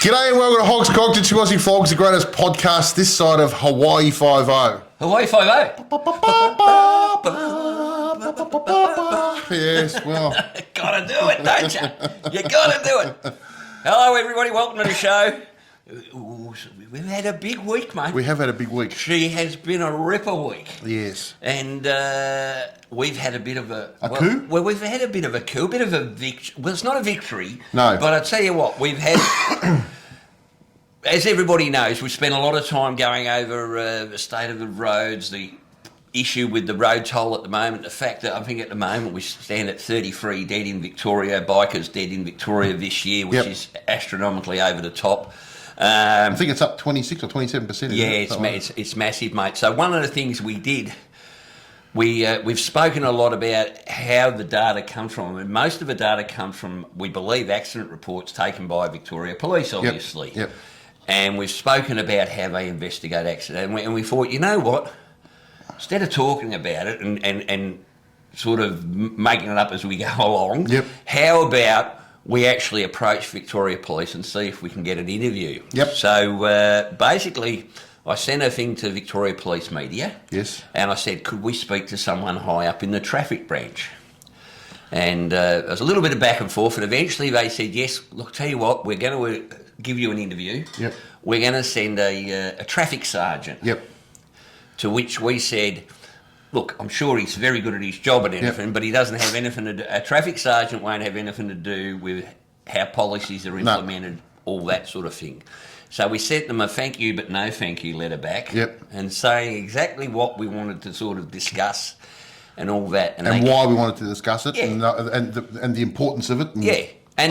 G'day and welcome to Hogs, Cogs and Aussie Flogs, the greatest podcast this side of Hawaii 5-0. Hawaii 5-0. Yes, well. Gotta do it, don't you? You gotta do it. Hello, everybody. Welcome to the show. Ooh, we've had a big week, mate. We have had a big week. She has been a ripper week. Yes. And we've had a bit of a coup? Well, we've had a bit of a coup, a bit of a victory. Well, it's not a victory. No. But I tell you what, we've had... As everybody knows, we've spent a lot of time going over the state of the roads, the issue with the road toll at the moment, the fact that I think at the moment we stand at 33 dead in Victoria, bikers dead in Victoria this year, which is astronomically over the top. I think it's up 26 or 27%. Yeah, it's massive, mate. So one of the things we did, we've spoken a lot about how the data comes from, and most of the data comes from, we believe, accident reports taken by Victoria Police, obviously. Yep. And we've spoken about how they investigate accidents, and we thought, you know what? Instead of talking about it and sort of making it up as we go along, how about we actually approach Victoria Police and see if we can get an interview? Yep. So basically, I sent a thing to Victoria Police Media. Yes. And I said, could we speak to someone high up in the traffic branch? And there was a little bit of back and forth, and eventually they said, yes, look, tell you what, we're going to give you an interview. Yep. We're going to send a traffic sergeant. Yep. To which we said, look, I'm sure he's very good at his job and everything, but he doesn't have anything to do. A traffic sergeant won't have anything to do with how policies are implemented, all that sort of thing. So we sent them a thank you but no thank you letter back, and saying exactly what we wanted to sort of discuss and all that, and why we wanted to discuss it, and the importance of it. And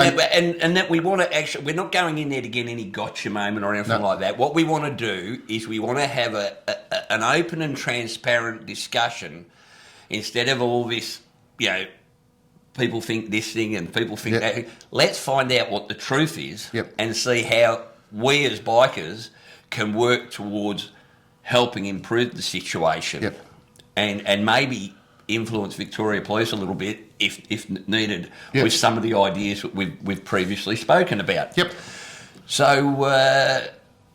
that we want to actually, we're not going in there to get any gotcha moment or anything like that. What we want to do is we want to have an open and transparent discussion instead of all this, people think this thing and people think that. Let's find out what the truth is and see how we as bikers can work towards helping improve the situation and maybe influence Victoria Police a little bit if needed with some of the ideas that we've previously spoken about. So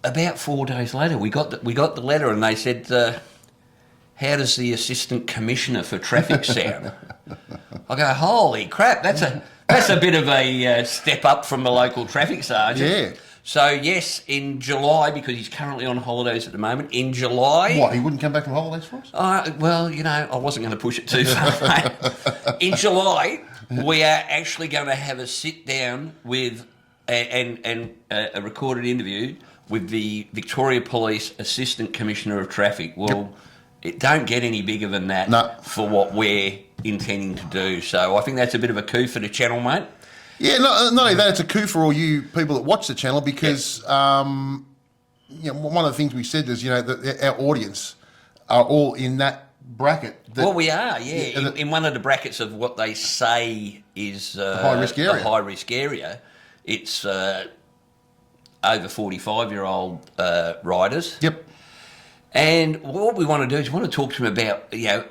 about 4 days later, we got the letter, and they said, "How does the Assistant Commissioner for Traffic sound?" I go, "Holy crap! That's a bit of a step up from the local traffic sergeant." Yeah. So, yes, in July, because he's currently on holidays at the moment, in July... What, he wouldn't come back from holidays for us? Well, I wasn't going to push it too far, mate. In July, we are actually going to have a sit-down with and a recorded interview with the Victoria Police Assistant Commissioner of Traffic. Well, it don't get any bigger than that for what we're intending to do. So I think that's a bit of a coup for the channel, mate. Yeah, not only that, it's a coup for all you people that watch the channel because, one of the things we said is, that our audience are all in that bracket. Well, we are, in one of the brackets of what they say is the high-risk area. The high-risk area. It's over 45-year-old riders. Yep. And what we want to do is we want to talk to them about,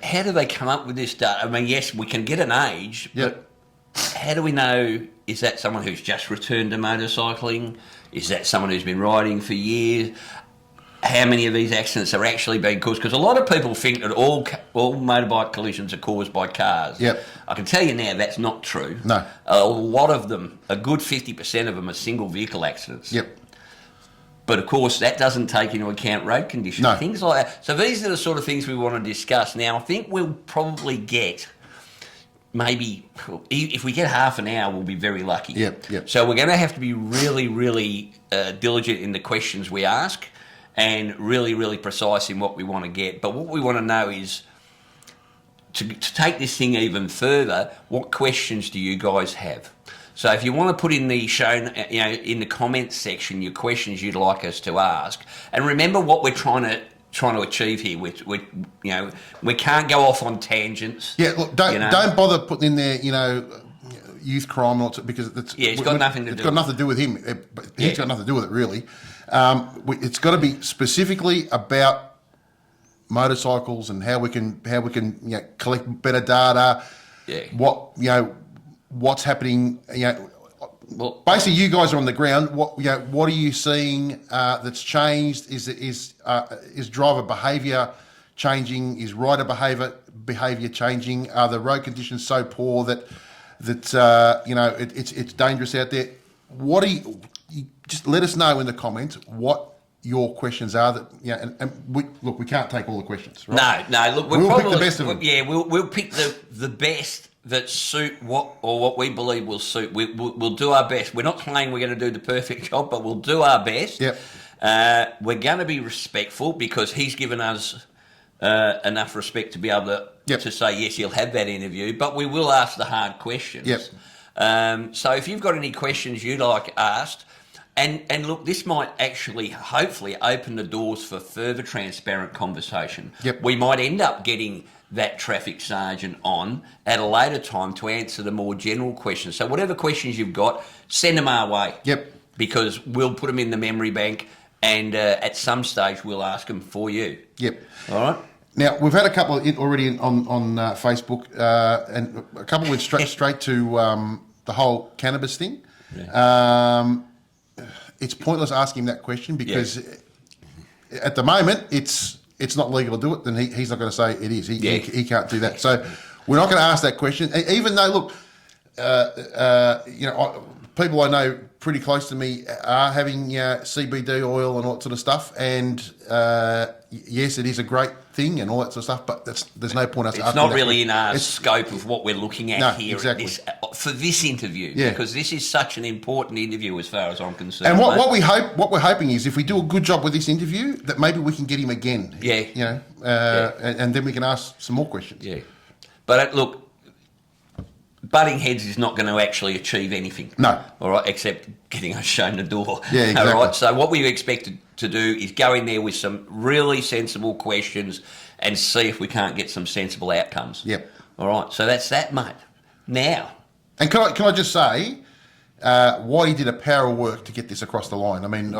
how do they come up with this data? I mean, yes, we can get an age, but how do we know, is that someone who's just returned to motorcycling? Is that someone who's been riding for years? How many of these accidents are actually being caused? Because a lot of people think that all motorbike collisions are caused by cars. I can tell you now that's not true. No. A lot of them, a good 50% of them are single vehicle accidents. But of course, that doesn't take into account road conditions, things like that. So these are the sort of things we want to discuss. Now, I think we'll probably get... maybe if we get half an hour, we'll be very lucky. So we're going to have to be really, really diligent in the questions we ask and really, really precise in what we want to get. But what we want to know is, to take this thing even further, what questions do you guys have? So if you want to put in the show, in the comments section, your questions you'd like us to ask. And remember what we're trying to achieve here. We can't go off on tangents. Look, don't bother putting in there, youth crime, because it's got nothing to do. It's got nothing to do with him. He's got nothing to do with it, really. It's got to be specifically about motorcycles and how we can collect better data. What's happening. Well, basically, you guys are on the ground. What are you seeing that's changed? Is driver behaviour changing? Is rider behaviour changing? Are the road conditions so poor that it's dangerous out there? What do you just let us know in the comments what your questions are and we can't take all the questions, right? No, look, we'll pick the best of them. Yeah, we'll pick the best that suit what we believe will suit. We'll do our best. We're not claiming we're going to do the perfect job, but we'll do our best. Yep. We're going to be respectful because he's given us enough respect to be able to say yes, he'll have that interview, but we will ask the hard questions. Yep. So if you've got any questions you'd like asked, and look, this might actually, hopefully, open the doors for further transparent conversation. Yep. We might end up getting that traffic sergeant on at a later time to answer the more general questions. So whatever questions you've got, send them our way. Yep. Because we'll put them in the memory bank, and at some stage we'll ask them for you. Yep. All right. Now we've had a couple already on Facebook, and a couple went straight to the whole cannabis thing. Yeah. It's pointless asking him that question because at the moment it's not legal to do it. Then he's not going to say it is. He can't do that. So we're not going to ask that question. Even though, look, people I know pretty close to me are having CBD oil and all that sort of stuff. And yes, it is a great thing and all that sort of stuff. But there's no point us. It's not really in our scope of what we're looking at here exactly. for this interview, because this is such an important interview as far as I'm concerned. And what we're hoping is if we do a good job with this interview, that maybe we can get him again. Yeah. And then we can ask some more questions. Yeah. But look, butting heads is not going to actually achieve anything. No. All right, except getting us shown the door. Yeah, exactly. All right, so what we expected to do is go in there with some really sensible questions and see if we can't get some sensible outcomes. Yep. All right, so that's that, mate. Now. And can I just say, Whitey did a power of work to get this across the line. I mean,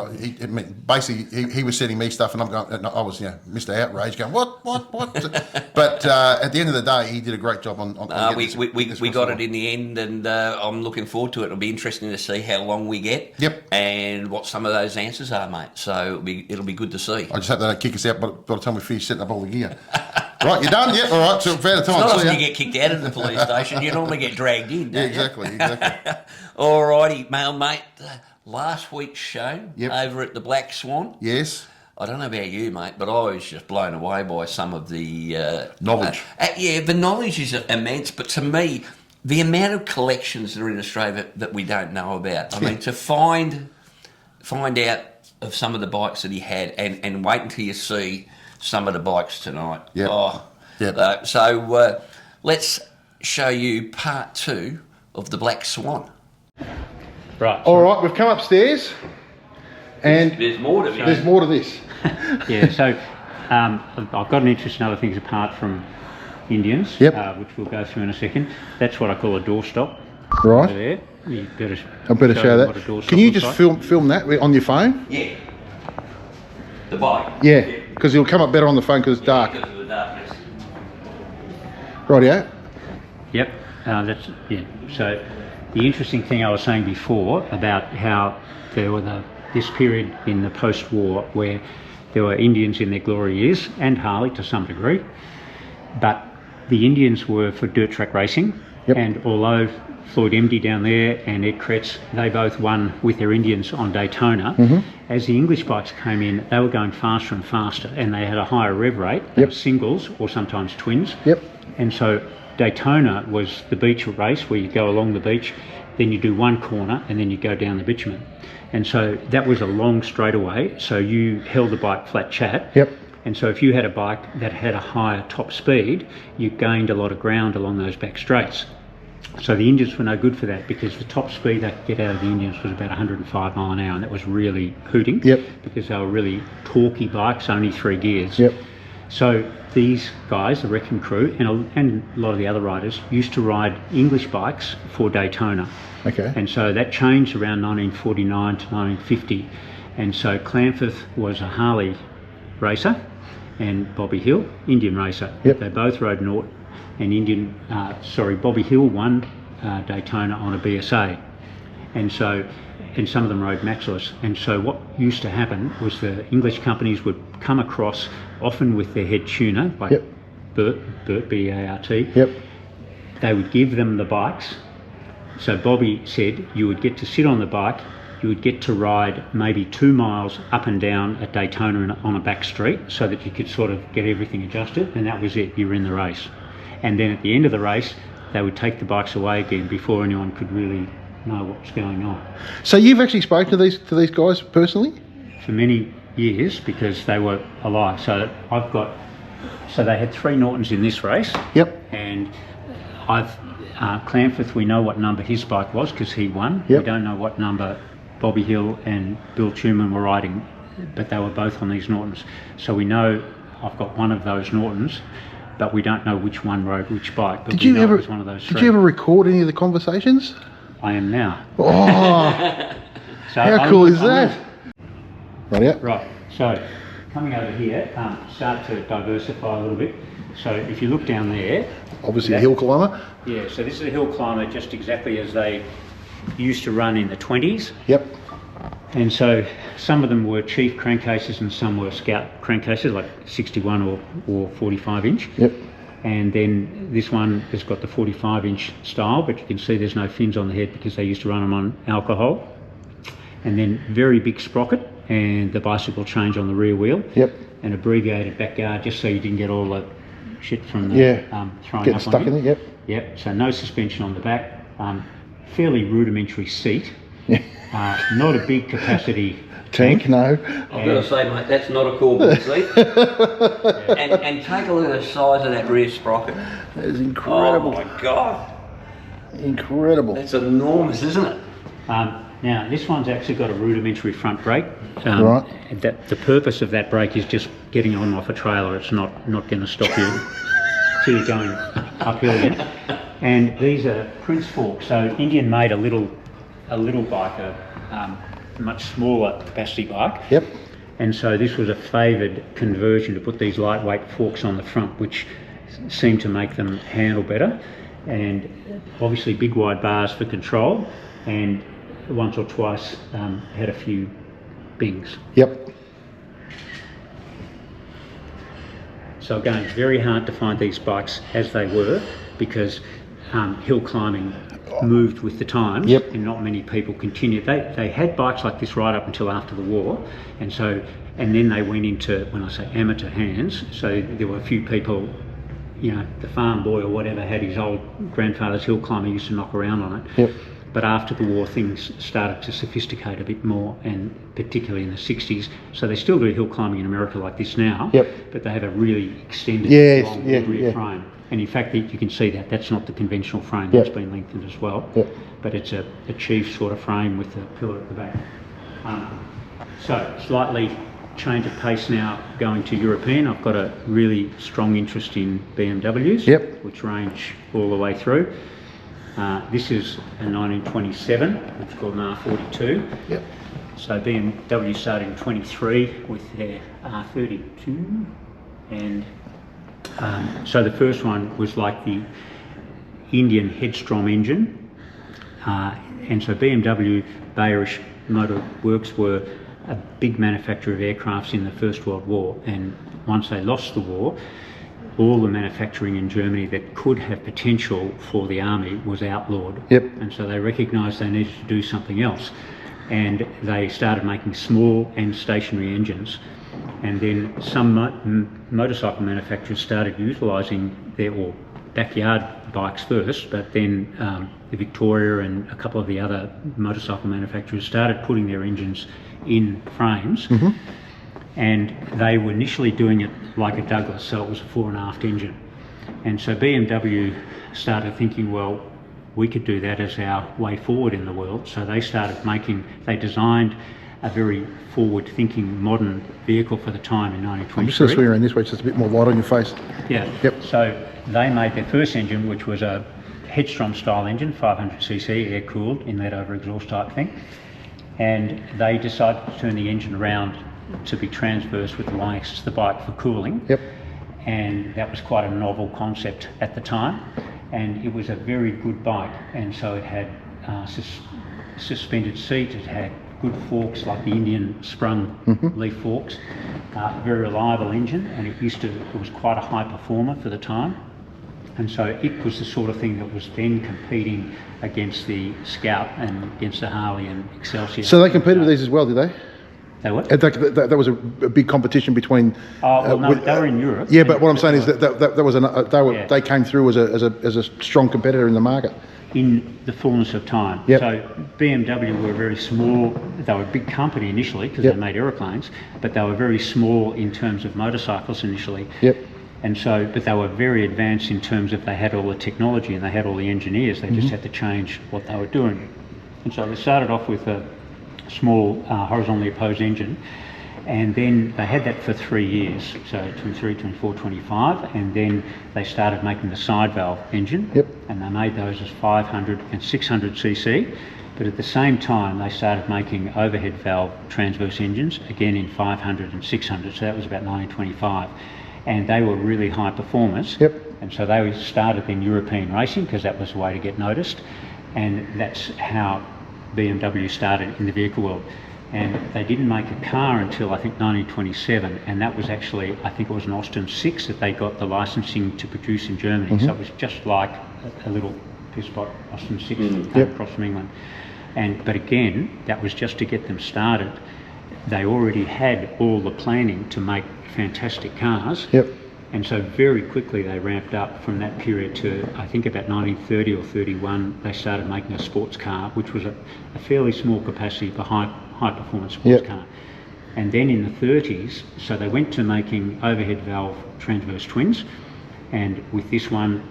basically, he was sending me stuff, and I'm going. I was, Mr. Outrage, going what? But at the end of the day, he did a great job on we got it in the end, and I'm looking forward to it. It'll be interesting to see how long we get. Yep. And what some of those answers are, mate. So it'll be good to see. I just hope they don't kick us out by the time we finish setting up all the gear. Right, you're done? Yep, all right, so fair time. It's not often you get kicked out of the police station. You normally get dragged in, don't exactly. All righty, mate. Last week's show over at the Black Swan. Yes. I don't know about you, mate, but I was just blown away by some of the... knowledge. The knowledge is immense, but to me, the amount of collections that are in Australia that we don't know about. I mean, to find out of some of the bikes that he had and wait until you see some of the bikes tonight. Yep. So let's show you part 2 of the Black Swan. Right. All right, we've come upstairs, and there's more to this. There's more to this. Yeah. So I've got an interest in other things apart from Indians, which we'll go through in a second. That's what I call a doorstop. Right. Over there. You better I better show that. Can you just film that on your phone? Yeah. The bike. Yeah, because it'll come up better on the phone because it's dark. Because of the darkness. Rightio. Yep. So the interesting thing I was saying before about how there were this period in the post-war where there were Indians in their glory years, and Harley to some degree, but the Indians were for dirt track racing. Yep. And although Floyd Emdy down there and Ed Kretz, they both won with their Indians on Daytona. Mm-hmm. As the English bikes came in, they were going faster and faster, and they had a higher rev rate. They were singles or sometimes twins. Yep. And so Daytona was the beach race where you go along the beach, then you do one corner, and then you go down the bitumen. And so that was a long straightaway, so you held the bike flat chat. Yep. And so if you had a bike that had a higher top speed, you gained a lot of ground along those back straights. So the Indians were no good for that because the top speed they could get out of the Indians was about 105 mile an hour, and that was really hooting. Yep. Because they were really torquey bikes, only 3 gears. Yep. So these guys, the wrecking crew, and a lot of the other riders used to ride English bikes for Daytona. Okay. And so that changed around 1949 to 1950. And so Clanforth was a Harley racer and Bobby Hill, Indian racer. Yep. They both rode Nort, and Bobby Hill won Daytona on a BSA. and some of them rode matchless. And so what used to happen was the English companies would come across, often with their head tuner, like Bert, B-A-R-T. Yep. They would give them the bikes. So Bobby said you would get to sit on the bike, you would get to ride maybe 2 miles up and down at Daytona on a back street so that you could sort of get everything adjusted, and that was it, you were in the race. And then at the end of the race, they would take the bikes away again before anyone could really know what was going on. So you've actually spoken to these guys personally? For many years, because they were alive. So they had 3 Nortons in this race. Yep. And Clanford, we know what number his bike was because he won. Yep. We don't know what number Bobby Hill and Bill Tuman were riding, but they were both on these Nortons. So we know I've got one of those Nortons, but we don't know which one rode which bike. But Did you ever record any of the conversations? I am now. Oh, so how cool is that? Right, so coming over here, start to diversify a little bit. So if you look down there... Obviously a hill climber. Yeah, so this is a hill climber just exactly as they used to run in the 20s. Yep. And so some of them were Chief crankcases and some were Scout crankcases, like 61 or 45 inch. Yep. And then this one has got the 45 inch style, but you can see there's no fins on the head because they used to run them on alcohol. And then very big sprocket and the bicycle change on the rear wheel. Yep. And abbreviated back guard just so you didn't get all the shit from the throwing getting up stuck on you. in it. Yep. Yep. So no suspension on the back. Fairly rudimentary seat. Not a big capacity tank. No. I've got to say, mate, that's not a cool seat. and take a look at the size of that rear sprocket. That is incredible. Oh my god. Incredible. That's enormous, isn't it? Now this one's actually got a rudimentary front brake. Right. The purpose of that brake is just getting on off a trailer. It's not going to stop you till you're going uphill again. And these are Prince forks. So Indian made a little bike, a much smaller capacity bike. Yep. And so this was a favoured conversion to put these lightweight forks on the front, which seemed to make them handle better. And obviously big wide bars for control, and once or twice had a few bings. Yep. So again, it's very hard to find these bikes as they were because hill climbing moved with the times. Yep. And not many people continued. They had bikes like this right up until after the war, and then they went into, when I say amateur hands, so there were a few people, the farm boy or whatever had his old grandfather's hill climber, used to knock around on it. Yep. But after the war, things started to sophisticate a bit more, and particularly in the 60s. So they still do hill climbing in America like this now, Yep. but they have a really extended long rear frame. And in fact, you can see that's not the conventional frame, Yep. that's been lengthened as well. Yep. But it's a Chief sort of frame with the pillar at the back. So slightly change of pace now going to European. I've got a really strong interest in BMWs, Yep. which range all the way through. This is a 1927, which is called an R42. Yep. So BMW started in 23 with their R32, and so the first one was like the Indian Headstrom engine, and so BMW, Bayerish Motor Works were a big manufacturer of aircrafts in the First World War, and once they lost the war, all the manufacturing in Germany that could have potential for the army was outlawed. Yep. And so they recognised they needed to do something else, and they started making small and stationary engines. And then some motorcycle manufacturers started utilising their backyard bikes first, but then the Victoria and a couple of the other motorcycle manufacturers started putting their engines in frames. Mm-hmm. And they were initially doing it like a Douglas, so it was a fore and aft engine. And so BMW started thinking, well, we could do that as our way forward in the world. So they designed a very forward-thinking, modern vehicle for the time in 1923. I'm just going to swing around this way, so it's a bit more light on your face. Yeah. Yep. So they made their first engine, which was a Headstrom-style engine, 500cc, air-cooled, inlet over exhaust type thing. And they decided to turn the engine around to be transverse with the y-axis of the bike for cooling. Yep. And that was quite a novel concept at the time. And it was a very good bike. And so it had suspended seat. It had good forks like the Indian sprung leaf forks. Very reliable engine, and it was quite a high performer for the time. And so it was the sort of thing that was then competing against the Scout and against the Harley and Excelsior. So they competed with these as well, did they? They what? That was a big competition between. Oh, well, no, they were in Europe. Yeah, but what I'm saying is that was Yeah. they came through as a strong competitor in the market. In the fullness of time. Yep. So BMW were very small. They were a big company initially because Yep. they made aeroplanes, but they were very small in terms of motorcycles initially. Yep. And so, but they were very advanced in terms of they had all the technology and they had all the engineers. They just had to change what they were doing. And so they started off with a small horizontally opposed engine, and then they had that for 3 years, so 23, 24, 25, and then they started making the side valve engine. Yep. And they made those as 500 and 600 cc, but at the same time they started making overhead valve transverse engines, again in 500 and 600, so that was about 1925, and they were really high performers. Yep. And so they started in European racing because that was the way to get noticed, and that's how BMW started in the vehicle world. And they didn't make a car until I think 1927, and that was actually, I think it was an Austin 6 that they got the licensing to produce in Germany. So it was just like a little piss pot Austin 6 that came across from England. But again, that was just to get them started. They already had all the planning to make fantastic cars. Yep. And so very quickly they ramped up from that period to, I think about 1930 or 31, they started making a sports car, which was a fairly small capacity but high performance sports car. And then in the 30s, so they went to making overhead valve transverse twins, and with this one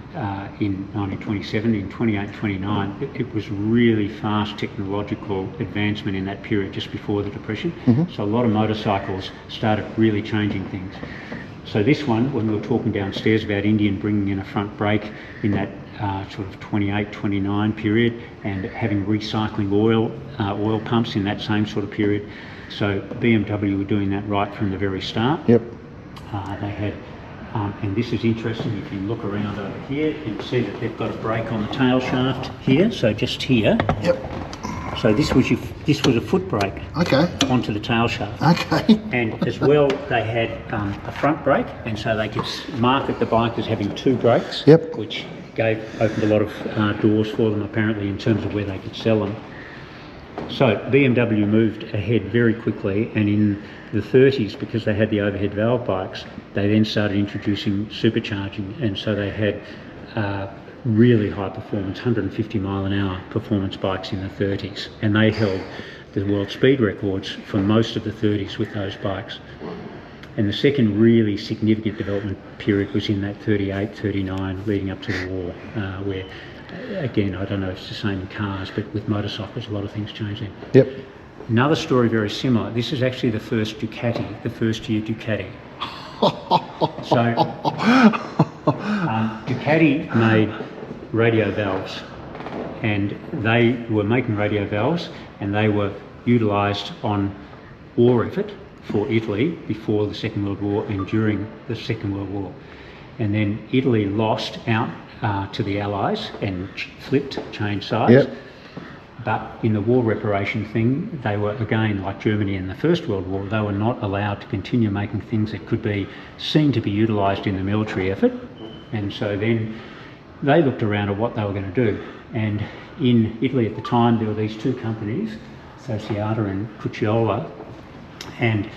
in 1927, in 28, 29, it was really fast technological advancement in that period just before the Depression. So a lot of motorcycles started really changing things. So this one, when we were talking downstairs about Indian bringing in a front brake in that sort of 28, 29 period, and having recycling oil pumps in that same sort of period. So BMW were doing that right from the very start. Yep. They had, and this is interesting, if you look around over here, you can see that they've got a brake on the tail shaft here, so just here. Yep. So this was a foot brake Okay. onto the tail shaft. Okay. And as well, they had a front brake, and so they could market the bike as having two brakes, Yep. which opened a lot of doors for them apparently in terms of where they could sell them. So BMW moved ahead very quickly, and in the 30s, because they had the overhead valve bikes, they then started introducing supercharging, and so they had really high performance, 150 mile an hour performance bikes in the 30s, and they held the world speed records for most of the 30s with those bikes. And the second really significant development period was in that 38, 39, leading up to the war, where, again, I don't know if it's the same in cars, but with motorcycles, a lot of things changed then. Yep. Another story very similar. This is actually the first Ducati, the first year Ducati. So, Ducati made radio valves, and they were making radio valves, and they were utilised on war effort for Italy before the Second World War and during the Second World War. And then Italy lost out to the Allies and changed sides. Yep. But in the war reparation thing, they were, again, like Germany in the First World War, they were not allowed to continue making things that could be seen to be utilised in the military effort. And so then they looked around at what they were going to do. And in Italy at the time, there were these two companies, Sociata and Cucciola, and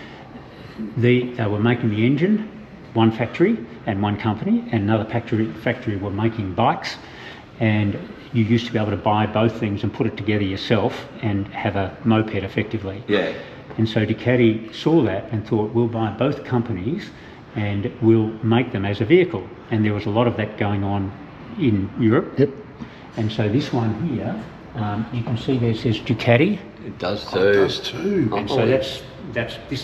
they were making the engine, one factory and one company, and another factory were making bikes, and you used to be able to buy both things and put it together yourself and have a moped effectively. Yeah. And so Ducati saw that and thought, we'll buy both companies and we'll make them as a vehicle. And there was a lot of that going on in Europe. Yep. And so this one here, you can see there says Ducati. It does too. It does too. And so this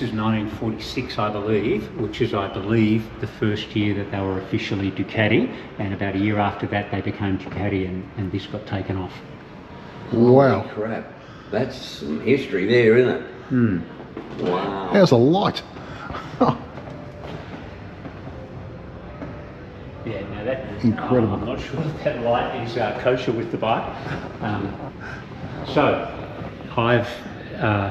is 1946, I believe, which is, I believe, the first year that they were officially Ducati, and about a year after that they became Ducati, and this got taken off. Wow. Holy crap. That's some history there, isn't it? Wow. How's a light? Yeah, now that Incredible. I'm not sure if that light is kosher with the bike. So, I've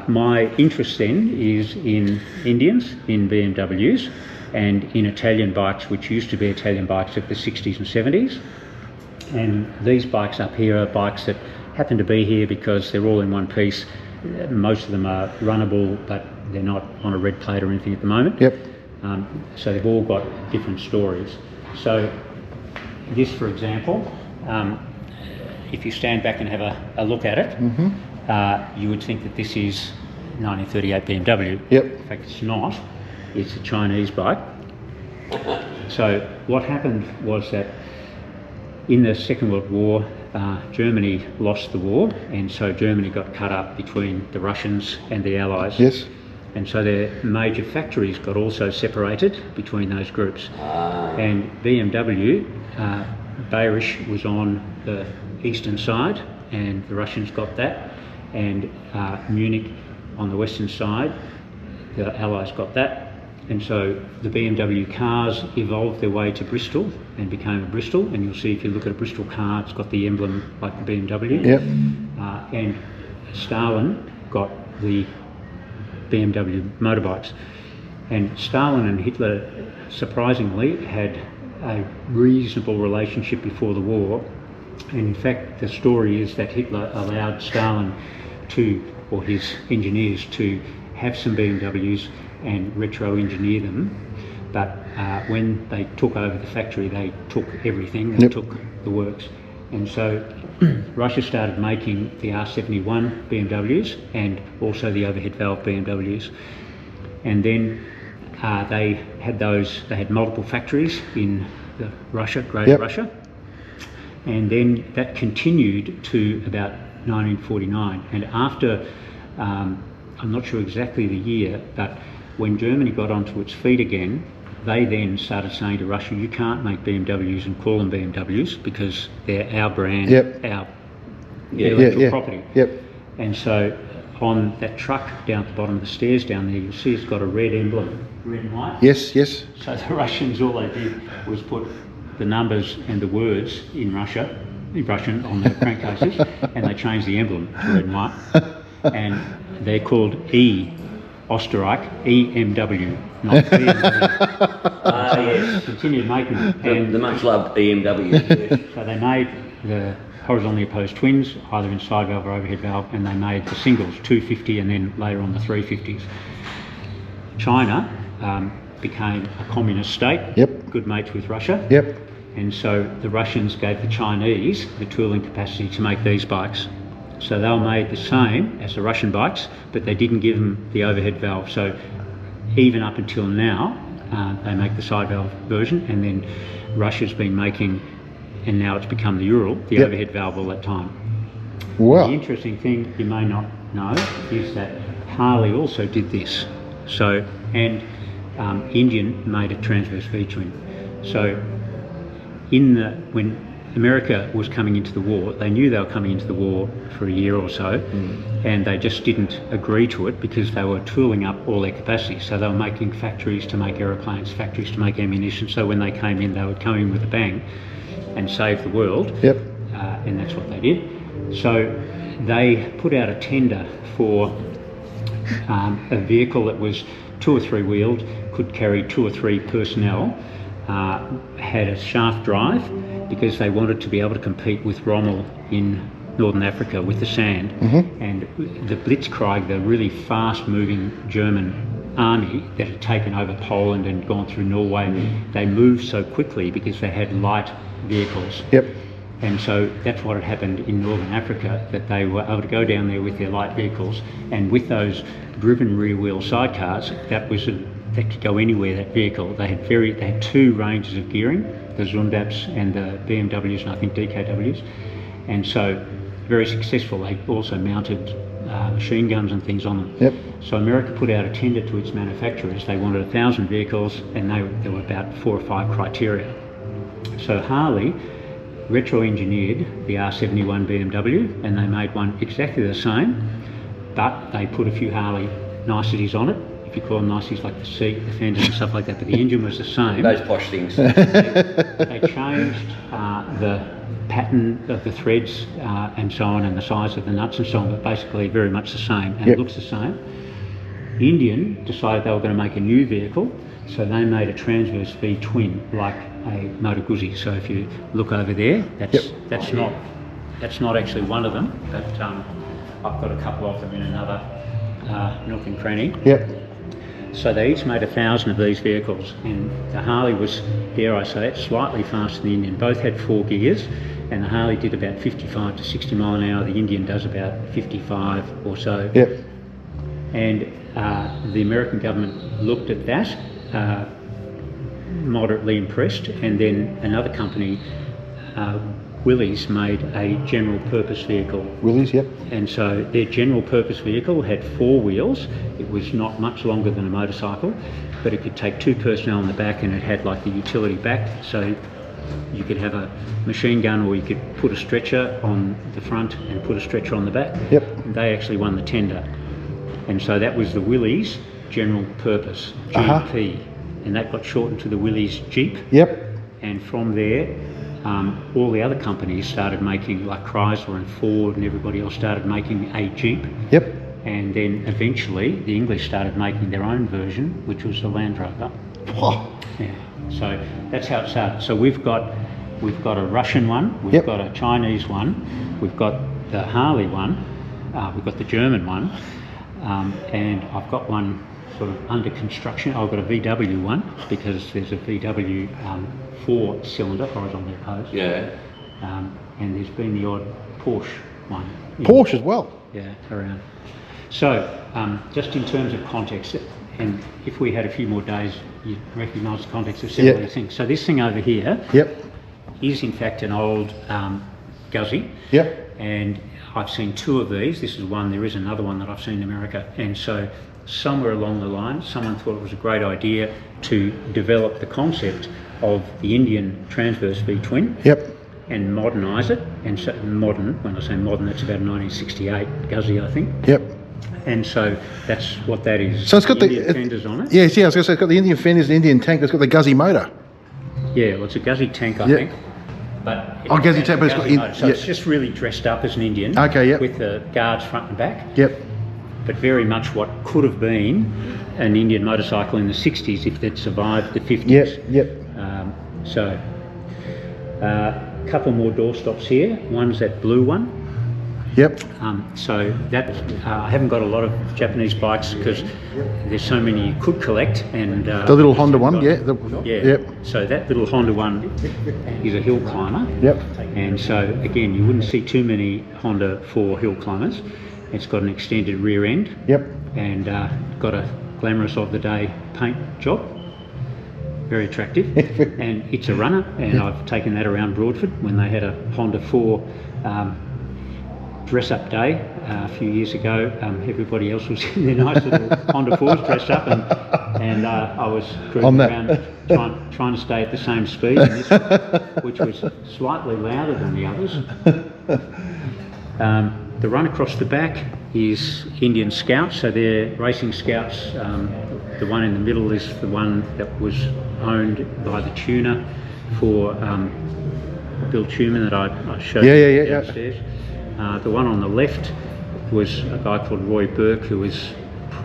my interest then is in Indians, in BMWs, and in Italian bikes, which used to be Italian bikes of the 60s and 70s. And these bikes up here are bikes that happen to be here because they're all in one piece. Most of them are runnable, but they're not on a red plate or anything at the moment. Yep. So they've all got different stories. So this, for example, if you stand back and have a look at it, you would think that this is 1938 BMW. Yep. In fact, it's not. It's a Chinese bike. So what happened was that in the Second World War, Germany lost the war, and so Germany got cut up between the Russians and the Allies. Yes. And so their major factories got also separated between those groups. And BMW, Bayerisch was on the eastern side, and the Russians got that, and Munich on the western side, the Allies got that. And so the BMW cars evolved their way to Bristol and became a Bristol, and you'll see if you look at a Bristol car, it's got the emblem like the BMW. Yep. And Stalin got the BMW motorbikes. And Stalin and Hitler, surprisingly, had a reasonable relationship before the war. And in fact, the story is that Hitler allowed Stalin to, or his engineers, to have some BMWs and retro-engineer them. But when they took over the factory, they took everything, they took the works. And so Russia started making the R71 BMWs and also the overhead valve BMWs. And then they had multiple factories in Greater Russia. And then that continued to about 1949. And after, I'm not sure exactly the year, but when Germany got onto its feet again, they then started saying to Russia, you can't make BMWs and call them BMWs because they're our brand, our intellectual property. Yep. And so on that truck down at the bottom of the stairs down there, you'll see it's got a red emblem, red and white. Yes, yes. So the Russians, all they did was put the numbers and the words in Russian on the crankcases, and they changed the emblem to red and white. And they're called Österreich, EMW, not BMW. Yes. Continued making them. And The much loved BMW. so they made the horizontally opposed twins, either in side valve or overhead valve, and they made the singles, 250 and then later on the 350s. China became a communist state, good mates with Russia. Yep. And so the Russians gave the Chinese the tooling capacity to make these bikes. So they were made the same as the Russian bikes, but they didn't give them the overhead valve. So even up until now, they make the side valve version, and then Russia's been making, and now it's become the Ural, the overhead valve all that time. Wow. The interesting thing you may not know is that Harley also did this. So, and Indian made a transverse V-twin. So when America was coming into the war, they knew they were coming into the war for a year or so, and they just didn't agree to it because they were tooling up all their capacity. So they were making factories to make aeroplanes, factories to make ammunition. So when they came in, they would come in with a bang and save the world. Yep. And that's what they did. So they put out a tender for a vehicle that was 2 or 3 wheeled, could carry 2 or 3 personnel, had a shaft drive, because they wanted to be able to compete with Rommel in Northern Africa with the sand. And the Blitzkrieg, the really fast-moving German army that had taken over Poland and gone through Norway, they moved so quickly because they had light vehicles. Yep. And so that's what had happened in Northern Africa, that they were able to go down there with their light vehicles, and with those driven rear-wheel sidecars, that could go anywhere, that vehicle. They had 2 ranges of gearing, the Zundaps and the BMWs and I think DKWs, and so very successful. They also mounted machine guns and things on them. Yep. So America put out a tender to its manufacturers. They wanted 1,000 vehicles, and there were about 4 or 5 criteria. So Harley retro-engineered the R71 BMW, and they made one exactly the same, but they put a few Harley niceties on it. If you call them niceties, like the seat, the fenders and stuff like that, but the engine was the same. Those posh things. They changed the pattern of the threads and so on, and the size of the nuts and so on, but basically very much the same, and Yep. it looks the same. Indian decided they were going to make a new vehicle, so they made a transverse V twin like a Moto Guzzi. So if you look over there, that's not actually one of them, but I've got a couple of them in another nook and cranny. Yep. So they each made 1,000 of these vehicles, and the Harley was, dare I say it, slightly faster than the Indian. Both had 4 gears, and the Harley did about 55 to 60 mile an hour. The Indian does about 55 or so. Yep. And the American government looked at that, moderately impressed, and then another company, Willys, made a general purpose vehicle. Willys, yep. And so their general purpose vehicle had 4 wheels. It was not much longer than a motorcycle, but it could take 2 personnel on the back, and it had like the utility back. So you could have a machine gun, or you could put a stretcher on the front and put a stretcher on the back. Yep. And they actually won the tender. And so that was the Willys general purpose, GP. Uh-huh. And that got shortened to the Willys Jeep. Yep. And from there, all the other companies started making, like Chrysler and Ford and everybody else started making a Jeep. Yep. And then eventually the English started making their own version, which was the Land Rover. Oh, Yeah. So that's how it started. So we've got a Russian one, we've Yep. got a Chinese one, we've got the Harley one, we've got the German one, and I've got one sort of under construction. I've got a VW one because there's a VW 4-cylinder horizontally opposed. Yeah. And there's been the odd Porsche one. Porsche as well. Yeah, around. So, just in terms of context, and if we had a few more days, you'd recognise the context of several of these things. So this thing over here Yep. is in fact an old Guzzi. Yep. And I've seen 2 of these. This is one. There is another one that I've seen in America. And so somewhere along the line, someone thought it was a great idea to develop the concept of the Indian transverse V-twin. Yep. And modernise it. And so modern, when I say modern, that's about a 1968 Guzzi, I think. Yep. And so that's what that is. So it's got Indian the fenders on it. Yes, yeah. I was going to say it's got the Indian fenders, the Indian tank. It's got the Guzzi motor. Yeah, well, it's a Guzzi tank, I Yep. think. But Oh, Guzzi it's tank, a but it's got Guzzi in- motor. So yeah. it's just really dressed up as an Indian. Okay, yep. With the guards front and back. Yep. But very much what could have been an Indian motorcycle in the 60s if they'd survived the 50s. Yep. Yep. So, a couple more doorstops here. One's that blue one. Yep. So that I haven't got a lot of Japanese bikes because there's so many you could collect, and The little Honda one. Yeah. yeah. Yep. So that little Honda one is a hill climber. Yep. And so again, you wouldn't see too many Honda 4 hill climbers. It's got an extended rear end. Yep. And got a glamorous of the day paint job. Very attractive. And it's a runner, and I've taken that around Broadford when they had a Honda 4 dress-up day a few years ago. Everybody else was in their nice little Honda 4s dressed up, and I was cruising around trying to stay at the same speed, in this one, which was slightly louder than the others. The run across the back is Indian Scouts, so they're racing Scouts. The one in the middle is the one that was owned by the tuner for Bill Tuman that I showed you downstairs. The one on the left was a guy called Roy Burke, who was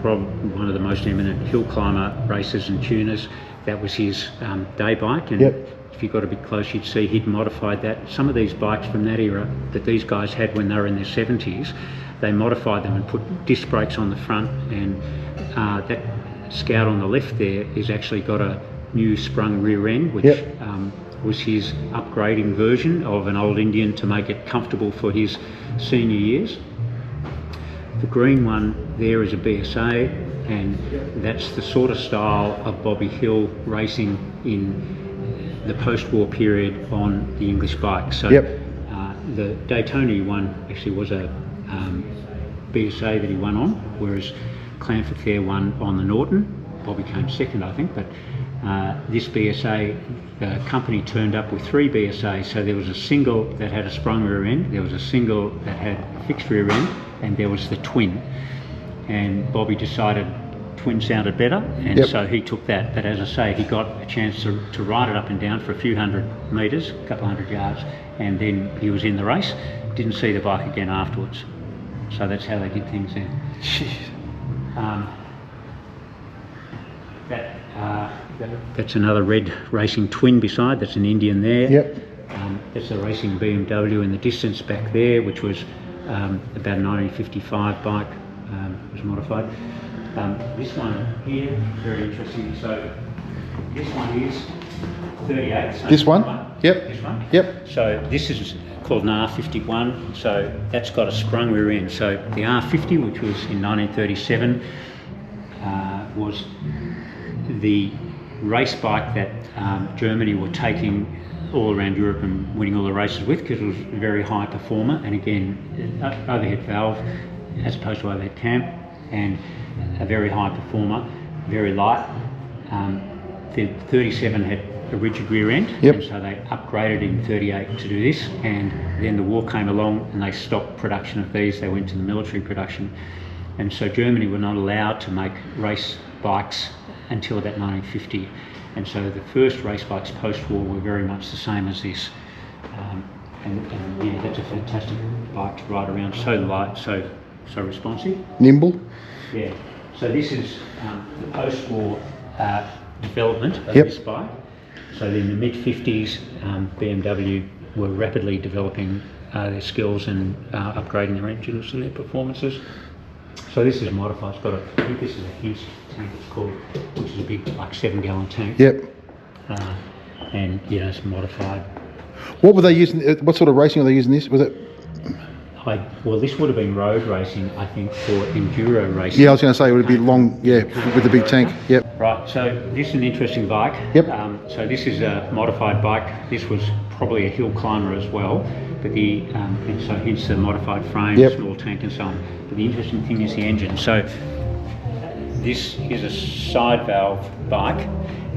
one of the most eminent hill climber racers and tuners. That was his day bike, and if you got a bit close you'd see he'd modified that. Some of these bikes from that era that these guys had when they were in their 70s, they modified them and put disc brakes on the front, and that Scout on the left there is actually got a new sprung rear end, which was his upgrading version of an old Indian to make it comfortable for his senior years. The green one there is a BSA, and that's the sort of style of Bobby Hill racing in the post-war period on the English bike. So the Daytona one actually was a BSA that he won on, whereas Clanford Fair won on the Norton. Bobby came second, I think, but this BSA, the company turned up with 3 BSAs. So there was a single that had a sprung rear end, there was a single that had a fixed rear end, and there was the twin. And Bobby decided twin sounded better, and so he took that. But as I say, he got a chance to ride it up and down for a few hundred metres, a couple hundred yards, and then he was in the race. Didn't see the bike again afterwards. So that's how they did things then. That's another red racing twin beside. That's an Indian there. Yep. That's a racing BMW in the distance back there, which was about a 1955 bike, was modified. This one here, very interesting. So this one is 38. So This one? Yep. This one. Yep. So this is called an R51. So that's got a sprung rear end. So the R50, which was in 1937, was the race bike that Germany were taking all around Europe and winning all the races with, because it was a very high performer, and again overhead valve as opposed to overhead cam, and a very high performer, very light. The 37 had a rigid rear end, Yep. and so they upgraded in 38 to do this, and then the war came along and they stopped production of these. They went to the military production, and so Germany were not allowed to make race bikes until about 1950. And so the first race bikes post-war were very much the same as this. And yeah, that's a fantastic bike to ride around. So light, so responsive. Nimble. Yeah. So this is the post-war development of Yep. this bike. So in the mid-50s, BMW were rapidly developing their skills and upgrading their engines and their performances. So this is modified. It's got I think this is a huge tank, it's called, which is a big, like 7-gallon tank. Yep. And it's modified. What were they using? What sort of racing were they using this? Was it? Well, this would have been road racing, I think, for enduro racing. Yeah, I was going to say it would be long. Yeah, with the big tank. Yep. Right. So this is an interesting bike. Yep. So this is a modified bike. This was probably a hill climber as well, but and so hence the modified frame, Yep. small tank, and so on. But the interesting thing is the engine. So this is a side valve bike,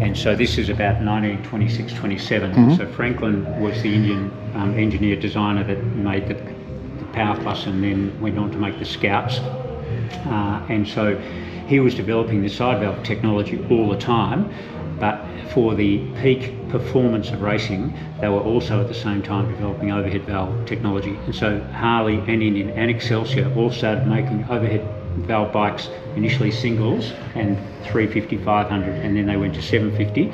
and so this is about 1926-27. Mm-hmm. So Franklin was the Indian engineer designer that made the Power Plus and then went on to make the Scouts. And so he was developing the side valve technology all the time, but for the peak performance of racing, they were also at the same time developing overhead valve technology. And so Harley and Indian and Excelsior all started making overhead valve bikes, initially singles and 350, 500, and then they went to 750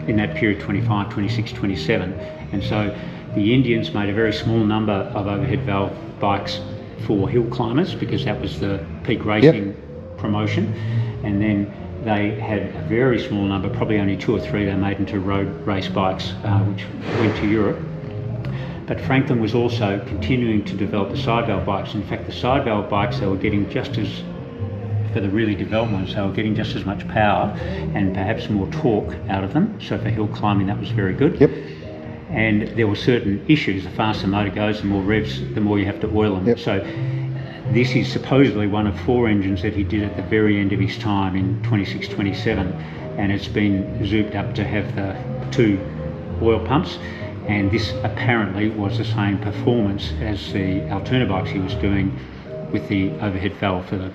in that period, 25, 26, 27. And so the Indians made a very small number of overhead valve bikes for hill climbers because that was the peak racing promotion, and then they had a very small number, probably only 2 or 3 they made into road race bikes, which went to Europe. But Franklin was also continuing to develop the side valve bikes. In fact, the side valve bikes, they were getting just as, for the really developed ones, they were getting just as much power and perhaps more torque out of them. So for hill climbing, that was very good. Yep. And there were certain issues. The faster the motor goes, the more revs, the more you have to oil them. Yep. So this is supposedly one of 4 engines that he did at the very end of his time in 26, 27, and it's been zooped up to have the 2 oil pumps, and this apparently was the same performance as the Alterna bikes he was doing with the overhead valve for the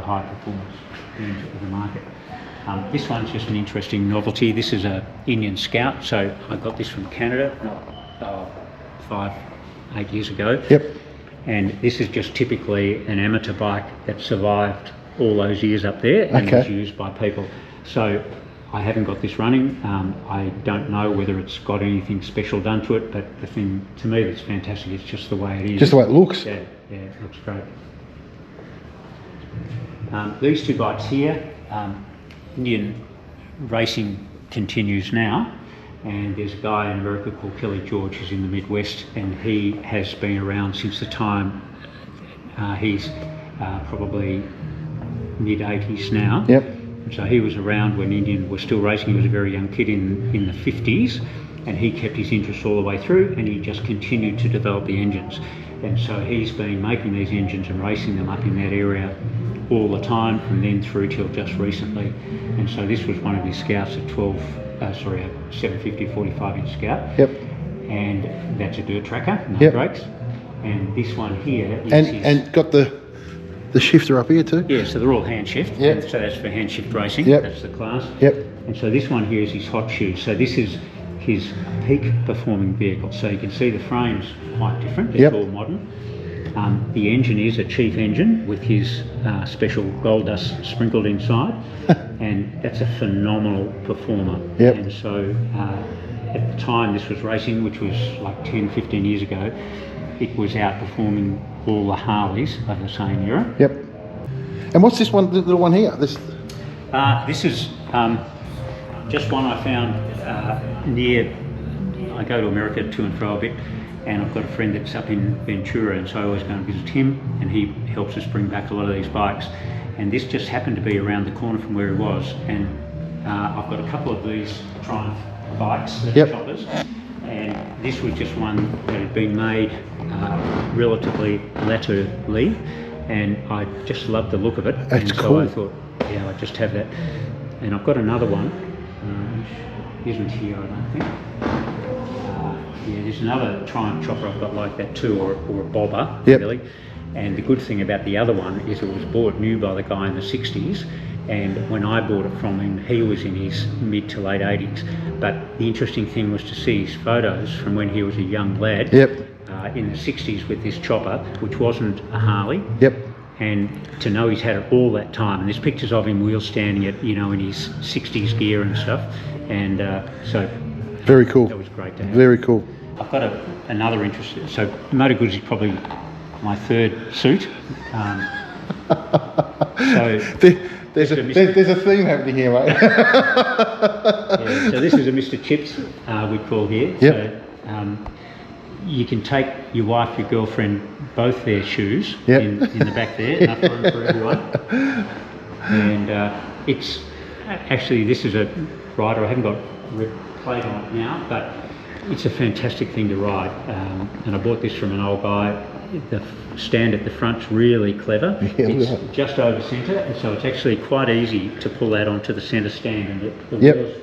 high performance engine of the market. This one's just an interesting novelty. This is a Indian Scout, so I got this from Canada 5-8 years ago. Yep. And this is just typically an amateur bike that survived all those years up there and Okay. was used by people. So I haven't got this running. I don't know whether it's got anything special done to it, but the thing to me that's fantastic is just the way it is. Just the way it looks. Yeah, it looks great. These 2 bikes here, Indian racing continues now, and there's a guy in America called Kelly George who's in the Midwest, and he has been around since the time he's probably mid-80s now. Yep. So he was around when Indian was still racing. He was a very young kid in the 50s, and he kept his interest all the way through, and he just continued to develop the engines. And so he's been making these engines and racing them up in that area all the time from then through till just recently. And so this was one of his Scouts, a 750 45-inch Scout. Yep. And that's a dirt tracker, no Yep. brakes. And this one here is And got the shifter up here too. yeah, so they're all hand shift. Yep. And so that's for hand shift racing. Yep. That's the class. Yep. And so this one here is his hot shoe. So this is his peak performing vehicle. So you can see the frame's quite different. It's Yep. all modern. The engine is a Chief engine with his special gold dust sprinkled inside, and that's a phenomenal performer. Yep. And so at the time this was racing, which was like 10, 15 years ago, it was outperforming all the Harleys of the same era. Yep. And what's this one, the little one here? This. This is just one I found near. I go to America to and fro a bit, and I've got a friend that's up in Ventura, and so I always go and visit him, and he helps us bring back a lot of these bikes. And this just happened to be around the corner from where he was, and I've got a couple of these Triumph bikes, the Yep. choppers, and this was just one that had been made relatively latterly, and I just loved the look of it. That's and so cool. I thought, yeah, I'd just have that. And I've got another one, which isn't here, I don't think. Yeah, there's another Triumph chopper I've got like that too, or a bobber, Yep. really. And the good thing about the other one is it was bought new by the guy in the 60s, and when I bought it from him, he was in his mid to late 80s. But the interesting thing was to see his photos from when he was a young lad Yep. in the 60s with this chopper, which wasn't a Harley. Yep. And to know he's had it all that time, and there's pictures of him wheel standing it, you know, in his 60s gear and stuff. And so Very cool. that was great to have. Very cool. I've got another interest. So Motor Goods is probably my third suit. So There's a theme happening here, mate. yeah, so this is a Mr. Chips we call here. Yep. So, you can take your wife, your girlfriend, both their shoes Yep. in the back there, enough room for everyone. And it's actually, this is a rider, I haven't got rep plate on it now, but it's a fantastic thing to ride. And I bought this from an old guy. The stand at the front's really clever. Yeah, It's look at that. just over centre, and so it's actually quite easy to pull that onto the centre stand. And the Yep. wheels,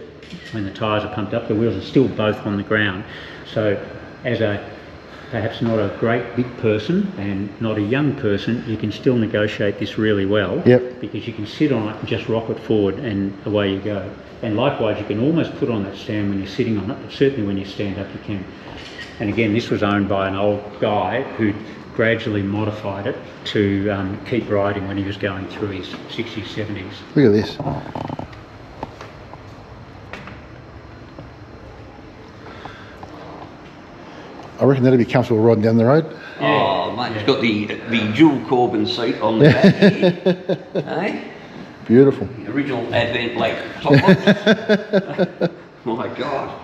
when the tyres are pumped up, the wheels are still both on the ground. So as a perhaps not a great big person and not a young person, you can still negotiate this really well. Yep. Because you can sit on it and just rock it forward and away you go. And likewise, you can almost put on that stand when you're sitting on it, but certainly when you stand up you can. And again, this was owned by an old guy who gradually modified it to keep riding when he was going through his 60s, 70s. Look at this. I reckon that'd be comfortable riding down the road. Oh, mate, it's got the dual Corbin seat on the back here. Hey? Beautiful. Original Advent Black top box. My God.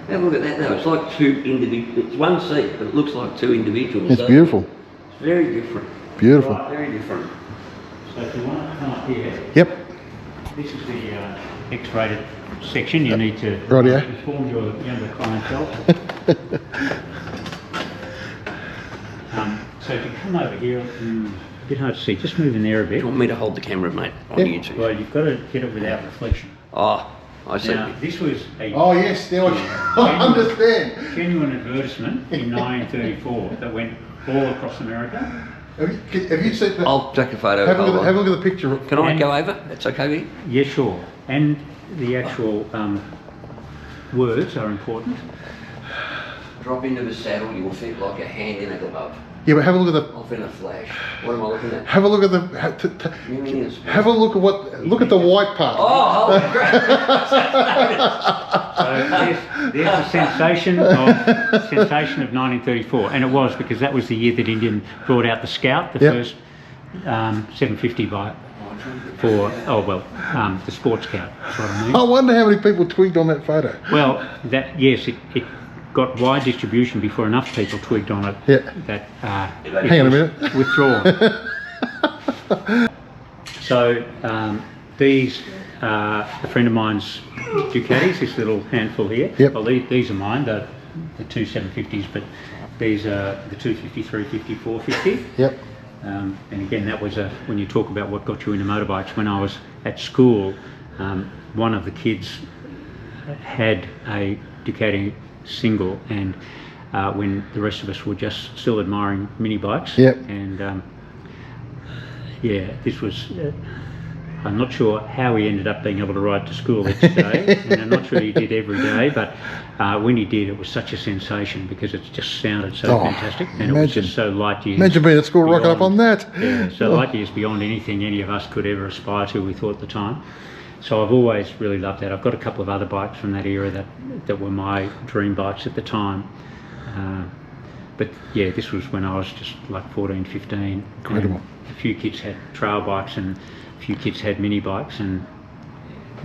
Have a look at that now. It's like two individual. It's one seat, but it looks like two individuals. It's beautiful. It's very different. Beautiful. Right, very different. So if you want to come up here, Yep. this is the X-rated section. You need to Rightio. inform your younger clientele. So if you come over here, a bit hard to see, just move in there a bit. Do you want me to hold the camera, mate, on Yep. YouTube? Well, you've got to get it without reflection. Oh, I see. Now, this was a Oh yes, now I understand. genuine advertisement in 1934 that went all across America. Have you seen that? I'll take a photo. Have a Hold look, on. have a look at the picture. Can I And- go over? That's okay with you? Yeah, sure. And the actual words are important. Drop into the saddle, you will fit like a hand in a glove. Yeah, but have a look at the. Off in a flash. What am I looking at? Have a look at the. Have a look at what. Look at the white part. Oh, holy crap! So there's the sensation of 1934, and it was because that was the year that Indian brought out the Scout, the Yep. first 750 bike for the Sports Scout. That's what I mean. I wonder how many people twigged on that photo. Well, that yes, it got wide distribution before enough people twigged on it. Yeah. That Hang on a minute. withdrawn. So these are a friend of mine's Ducatis, this little handful here. Yep. Well, these are mine, the two 750s, but these are the 250, 350, 450. Yep. And again, that was when you talk about what got you into motorbikes. When I was at school, one of the kids had a Ducati single, and when the rest of us were just still admiring mini bikes. Yep. And yeah, this was I'm not sure how he ended up being able to ride to school each day. And I'm not sure he did every day, but when he did, it was such a sensation because it just sounded so fantastic, and it was just so light years. Imagine being at school beyond, rocking up on that. Yeah, so light years beyond anything any of us could ever aspire to, we thought at the time. So I've always really loved that. I've got a couple of other bikes from that era that were my dream bikes at the time. But yeah, this was when I was just like 14, 15. Incredible. A few kids had trail bikes and a few kids had mini bikes, and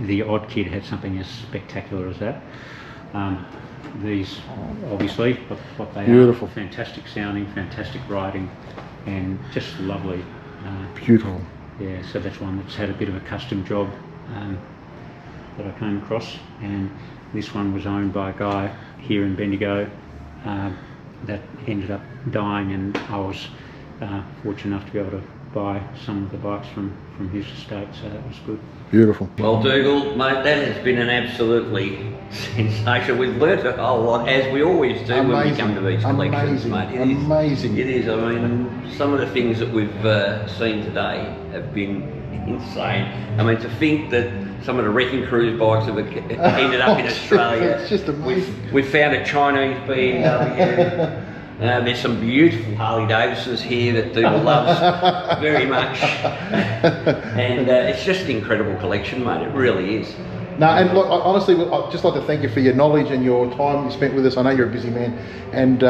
the odd kid had something as spectacular as that. These, obviously, what they Beautiful. are, fantastic sounding, fantastic riding, and just lovely. Beautiful. Yeah, so that's one that's had a bit of a custom job that I came across, and this one was owned by a guy here in Bendigo that ended up dying, and I was fortunate enough to be able to buy some of the bikes from his estate, so that was good. Beautiful. Well, Dougal, mate, that has been an absolutely sensation. We've learnt a whole lot, as we always do when we come to these collections, mate. Amazing. It is. I mean, some of the things that we've seen today have been insane. I mean, to think that some of the wrecking cruise bikes have ended up in Australia. It's just amazing. We've found a Chinese BMW. There's some beautiful Harley Davidsons here that Dougal loves very much, and it's just an incredible collection, mate. It really is. No, and look, honestly, I'd just like to thank you for your knowledge and your time you spent with us. I know you're a busy man, and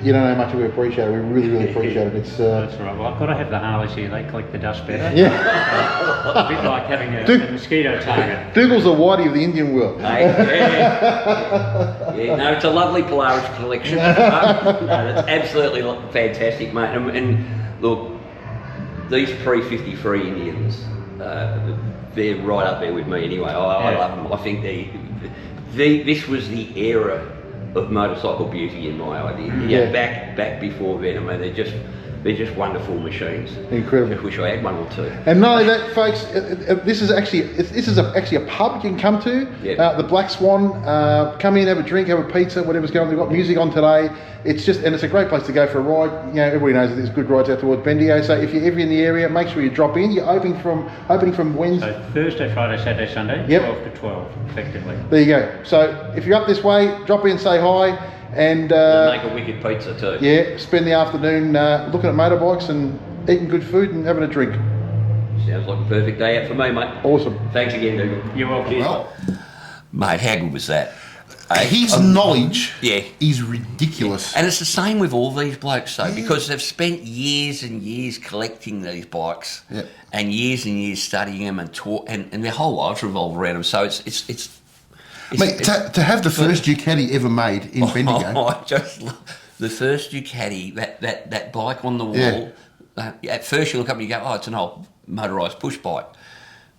you don't know how much we appreciate it. We really, really appreciate it. It's That's right. Well, I've got to have the Harleys here. They collect the dust better. Yeah. A bit like having a mosquito target. Dougal's the Whitey of the Indian world. Hey, yeah, no, it's a lovely Polaris collection. No, that's absolutely fantastic, mate. And look, these pre-53 Indians, they're right up there with me anyway. I love them. I think this was the era of motorcycle beauty in my idea. Yeah, back before then. I mean, they're just wonderful machines. Incredible. Just wish I had one or two. And not only that, folks, this is actually a pub you can come to. Yep. The Black Swan. Come in, have a drink, have a pizza, whatever's going on. They've got music on today. It's a great place to go for a ride. You know, everybody knows that there's good rides out towards Bendigo. So if you're ever in the area, make sure you drop in. You're opening from Wednesday. So Thursday, Friday, Saturday, Sunday, Yep. 12 to 12, effectively. There you go. So if you're up this way, drop in, say hi, and Make a wicked pizza too. yeah, spend the afternoon looking at motorbikes and eating good food and having a drink. Sounds like a perfect day out for me, mate. Awesome. Thanks again, Dougal. You're welcome. Well, Mate, how good was that? his knowledge Yeah. is ridiculous. And it's the same with all these blokes, though, because they've spent years and years collecting these bikes, Yep. and years studying them and taught, and their whole lives revolve around them. So it's Mate, to have the first Ducati ever made in Bendigo. I just love the first Ducati, that bike on the wall. Yeah. At first you look up and you go, oh, it's an old motorised push bike.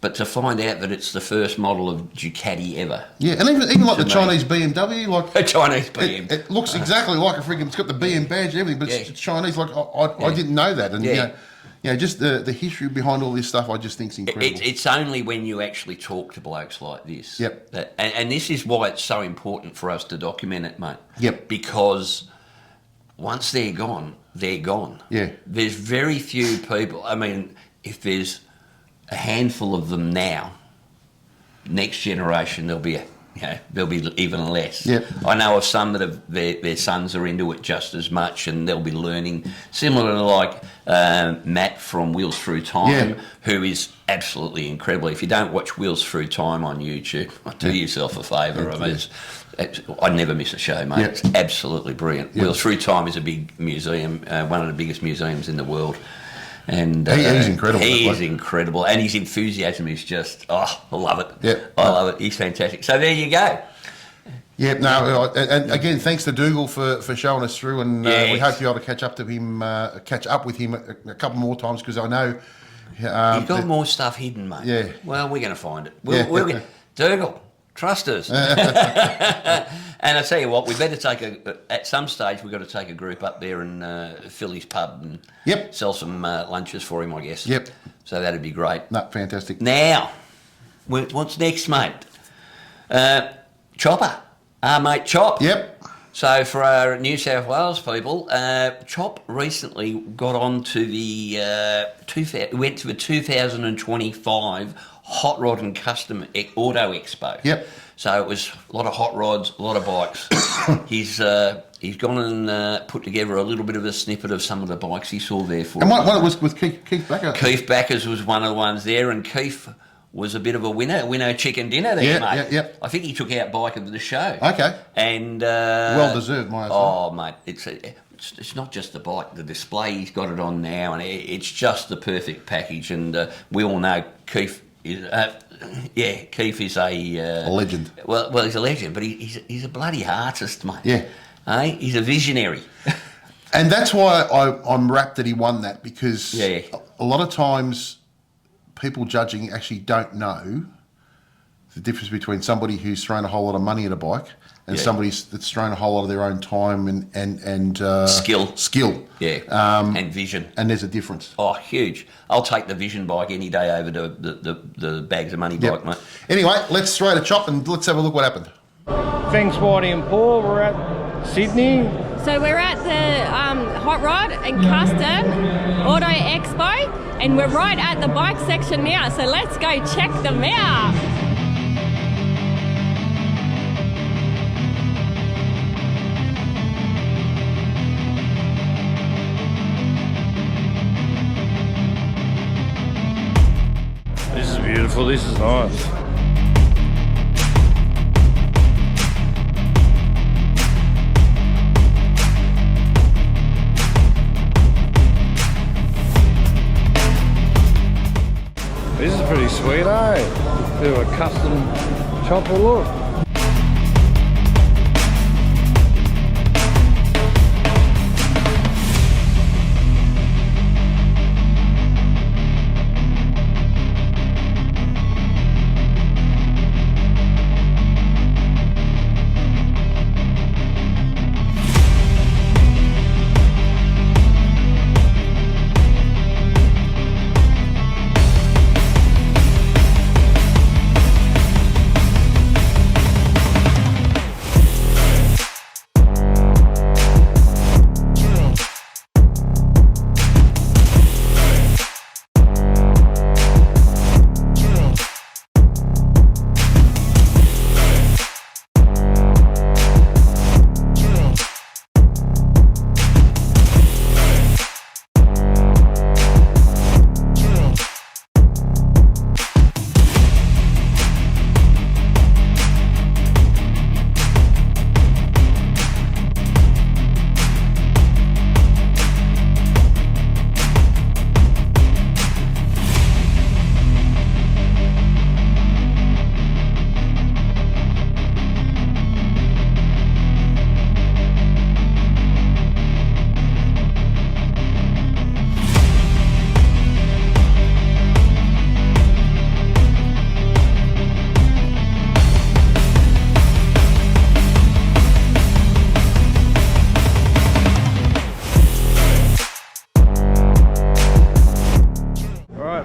But to find out that it's the first model of Ducati ever. Yeah, and even like the amazing. Chinese BMW, like A Chinese BM. it looks exactly like a freaking. It's got the BM badge and everything, but it's Chinese. Like I didn't know that, and just the history behind all this stuff, I just think is incredible. It's only when you actually talk to blokes like this. Yep. And this is why it's so important for us to document it, mate. Yep. Because once they're gone, they're gone. Yeah. There's very few people. I mean, if there's a handful of them now, next generation there'll be even less. Yep. I know of some that have their sons are into it just as much, and they'll be learning, similar to like Matt from Wheels Through Time, who is absolutely incredible. If you don't watch Wheels Through Time on YouTube, do yourself a favour. I mean, I never miss a show, mate. Yep. It's absolutely brilliant. Yep. Wheels Through Time is a big museum, one of the biggest museums in the world. And he's incredible. He is incredible, and his enthusiasm is just I love it. Yeah, I love it. He's fantastic. So there you go. Yeah, no, and again, thanks to Dougal for showing us through, and we hope to be able to catch up with him a couple more times, because I know You've got more stuff hidden, mate. Yeah. Well, we're going to find it. We'll get Dougal. Trust us. And I tell you what, we better at some stage we've got to take a group up there and fill his pub and sell some lunches for him, I guess. Yep. So that'd be great. No, fantastic. Now, what's next, mate? Chopper. Our mate Chop. Yep. So for our New South Wales people, Chop recently got on to the went to the 2025 Hot Rod and Custom Auto Expo. Yep. So it was a lot of hot rods, a lot of bikes. He's gone and put together a little bit of a snippet of some of the bikes he saw there for. And what was with Keith Backer? Keith Backers was one of the ones there, and Keith was a bit of a winner chicken dinner there, mate. Yeah. I think he took out bike of the show. Okay. And well deserved, my oh, mate, it's not just the bike, the display he's got it on now, and it's just the perfect package. And we all know Keith is, Keith is a legend. Well, he's a legend, but he's a bloody artist, mate. Yeah. He's a visionary. And that's why I'm rapt that he won that, because Yeah. a lot of times people judging actually don't know the difference between somebody who's thrown a whole lot of money at a bike and somebody that's thrown a whole lot of their own time and skill. Yeah. And vision. And there's a difference. Oh, huge. I'll take the vision bike any day over the bags of money bike, mate. Anyway, let's throw the chop and let's have a look what happened. Thanks, Whitey and Paul. We're at Sydney. So we're at the Hot Rod and Custom Auto Expo, and we're right at the bike section now, so let's go check them out. This is beautiful. This is nice. This is pretty sweet, eh? Do a custom chopper look.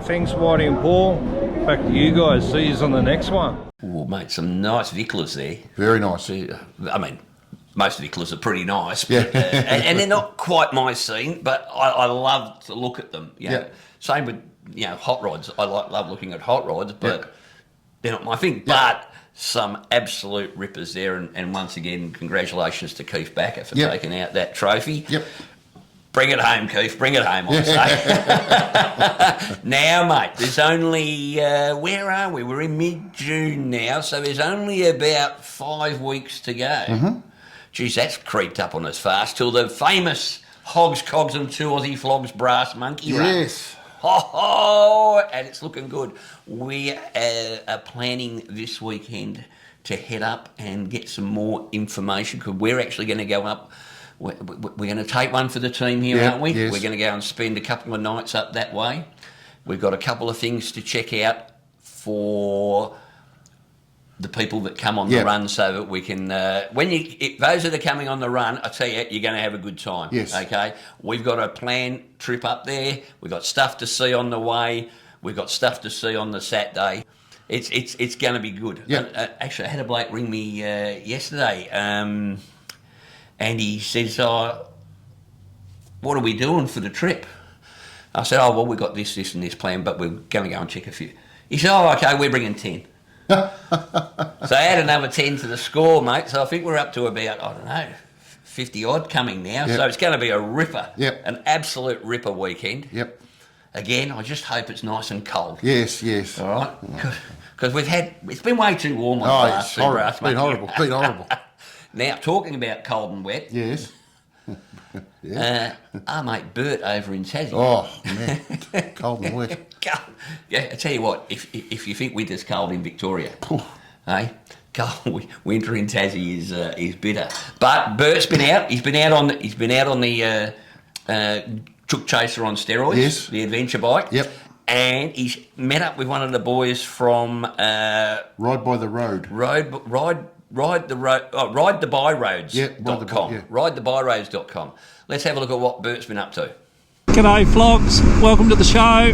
Thanks, Whitey and Paul. Back to you guys. See you on the next one. Oh, mate, some nice Vicklers there. Very nice. I mean, most Vicklers are pretty nice, but, Yeah. and they're not quite my scene, but I love to look at them. You know. Yeah. Same with hot rods. I love looking at hot rods, but Yeah. they're not my thing. Yeah. But some absolute rippers there, and once again, congratulations to Keith Backer for Yep. taking out that trophy. Yep. Bring it home, Keith. Bring it home, I say. Now, mate, there's only, where are we? We're in mid-June now, so there's only about 5 weeks to go. Mm-hmm. Geez, that's creeped up on us fast, till the famous Hogs, Cogs and 2 Aussie Flogs Brass Monkey Run. Yes. Ho, and it's looking good. We are planning this weekend to head up and get some more information, because we're actually going to go up. We're going to take one for the team here, Yeah, aren't we? yes. We're going to go and spend a couple of nights up that way. We've got a couple of things to check out for the people that come on Yeah. the run, so that we can, those that are coming on the run, I tell you, you're going to have a good time. Yes. Okay? We've got a planned trip up there. We've got stuff to see on the way. We've got stuff to see on the Saturday. It's going to be good. Yeah. Actually, I had a bloke ring me yesterday. And he says, "Oh, what are we doing for the trip?" I said, "Oh, well, we've got this, this and this plan, but we're going to go and check a few." He said, "Oh, okay, we're bringing 10. So I add another 10 to the score, mate. So I think we're up to about, I don't know, 50 odd coming now. Yep. So it's going to be a ripper. Yep. An absolute ripper weekend. Yep. Again, I just hope it's nice and cold. Yes, yes. All right? Because it's been way too warm on the Oh, last it's two horrible. grass, It's been mate. horrible. It's been horrible. Now, talking about cold and wet, Yes. our mate Bert over in Tassie. Oh, man. Cold and wet. Yeah, I tell you what, if you think winter's cold in Victoria, cold winter in Tassie is bitter. But Bert's been out. He's been out on the Chook Chaser on steroids. Yes. The adventure bike. Yep. And he's met up with one of the boys from Ride by the road. ridethebyroads.com. Yeah, ridethebyroads.com. Let's have a look at what Bert's been up to. G'day Flogs, welcome to the show.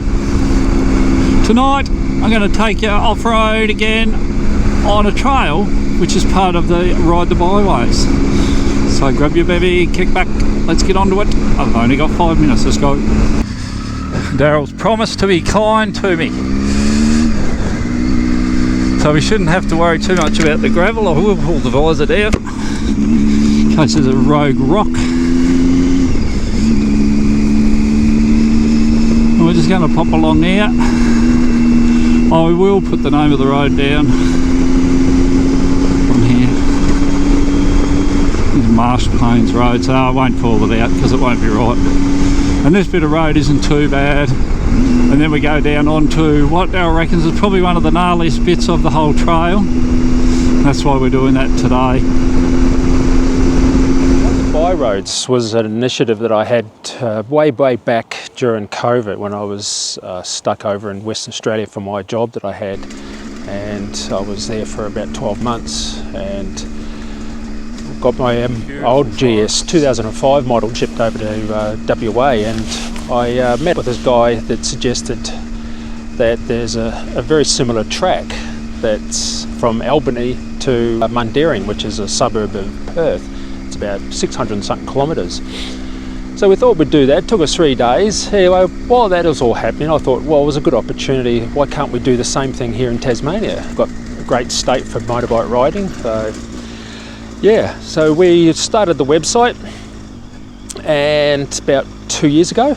Tonight I'm going to take you off-road again on a trail which is part of the Ride the Byways. So grab your bevy, kick back, let's get onto it. I've only got 5 minutes, let's go. Daryl's promised to be kind to me, so we shouldn't have to worry too much about the gravel. I will pull the visor down in case there's a rogue rock. And we're just going to pop along now. I will put the name of the road down from here. This is Marsh Plains Road, so I won't call it out because it won't be right. And this bit of road isn't too bad. And then we go down onto what Daryl reckons is probably one of the gnarliest bits of the whole trail. That's why we're doing that today. Byroads was an initiative that I had way back during COVID when I was stuck over in Western Australia for my job that I had, and I was there for about 12 months and got my old GS 2005 model shipped over to WA, and I met with this guy that suggested that there's a very similar track that's from Albany to Mundaring, which is a suburb of Perth. It's about 600 and something kilometres. So we thought we'd do that. It took us 3 days. Anyway, while that was all happening, I thought, well, it was a good opportunity. Why can't we do the same thing here in Tasmania? We've got a great state for motorbike riding. So yeah, so we started the website, and about 2 years ago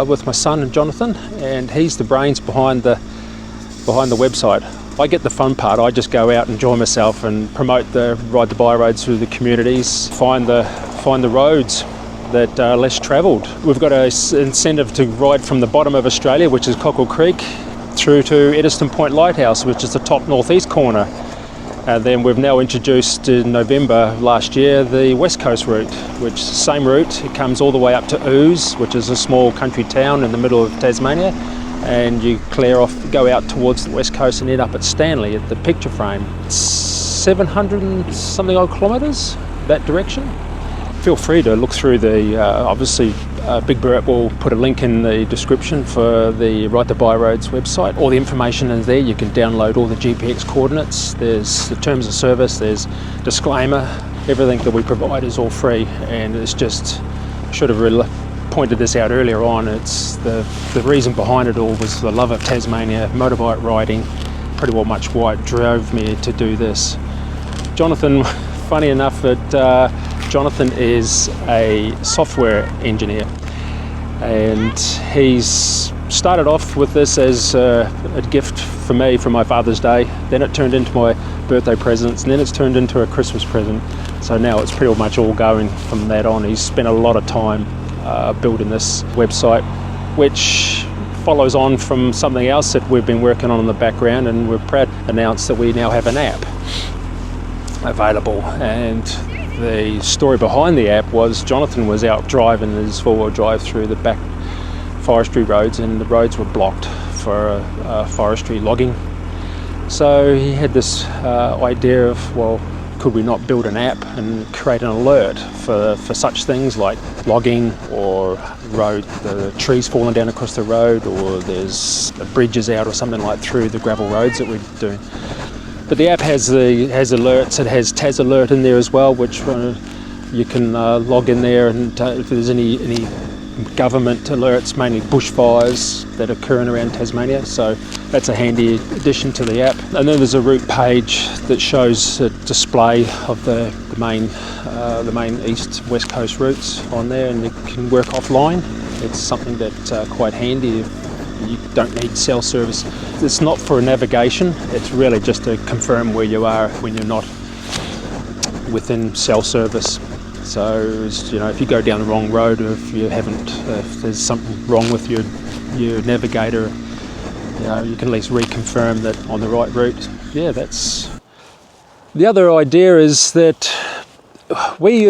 with my son and Jonathan, and he's the brains behind the website. I get the fun part. I just go out and enjoy myself and promote the Ride the Byroads through the communities, find the roads that are less travelled. We've got an incentive to ride from the bottom of Australia, which is Cockle Creek, through to Eddystone Point Lighthouse, which is the top northeast corner. And then we've now introduced in November last year the West Coast route, which is the same route. It comes all the way up to Ouse, which is a small country town in the middle of Tasmania, and you clear off, go out towards the West Coast and end up at Stanley at the picture frame. It's 700 and something odd kilometres that direction. Feel free to look through the, obviously Big Bert will put a link in the description for the Ride the Byroads website. All the information is there. You can download all the GPX coordinates. There's the terms of service, there's disclaimer. Everything that we provide is all free, and it's just, I should have really pointed this out earlier on. It's the reason behind it all was the love of Tasmania, motorbike riding, pretty well much why it drove me to do this. Jonathan, funny enough, that Jonathan is a software engineer, and he's started off with this as a gift for me for my Father's Day. Then it turned into my birthday presents, and then it's turned into a Christmas present. So now it's pretty much all going from that on. He's spent a lot of time building this website, which follows on from something else that we've been working on in the background, and we're proud to announce that we now have an app available. And the story behind the app was Jonathan was out driving his four-wheel drive through the back forestry roads, and the roads were blocked for forestry logging. So he had this idea of, well, could we not build an app and create an alert for such things like logging or the trees falling down across the road, or there's bridges out or something like through the gravel roads that we're doing. But the app has alerts. It has Tas Alert in there as well, which You can log in there, and if there's any government alerts, mainly bushfires that are occurring around Tasmania, so that's a handy addition to the app. And then there's a route page that shows a display of the main east-west coast routes on there, and you can work offline. It's something that's quite handy if you don't need cell service. It's not for navigation, it's really just to confirm where you are when you're not within cell service. So, if you go down the wrong road, or if there's something wrong with your navigator, you can at least reconfirm that on the right route. Yeah, that's... The other idea is that we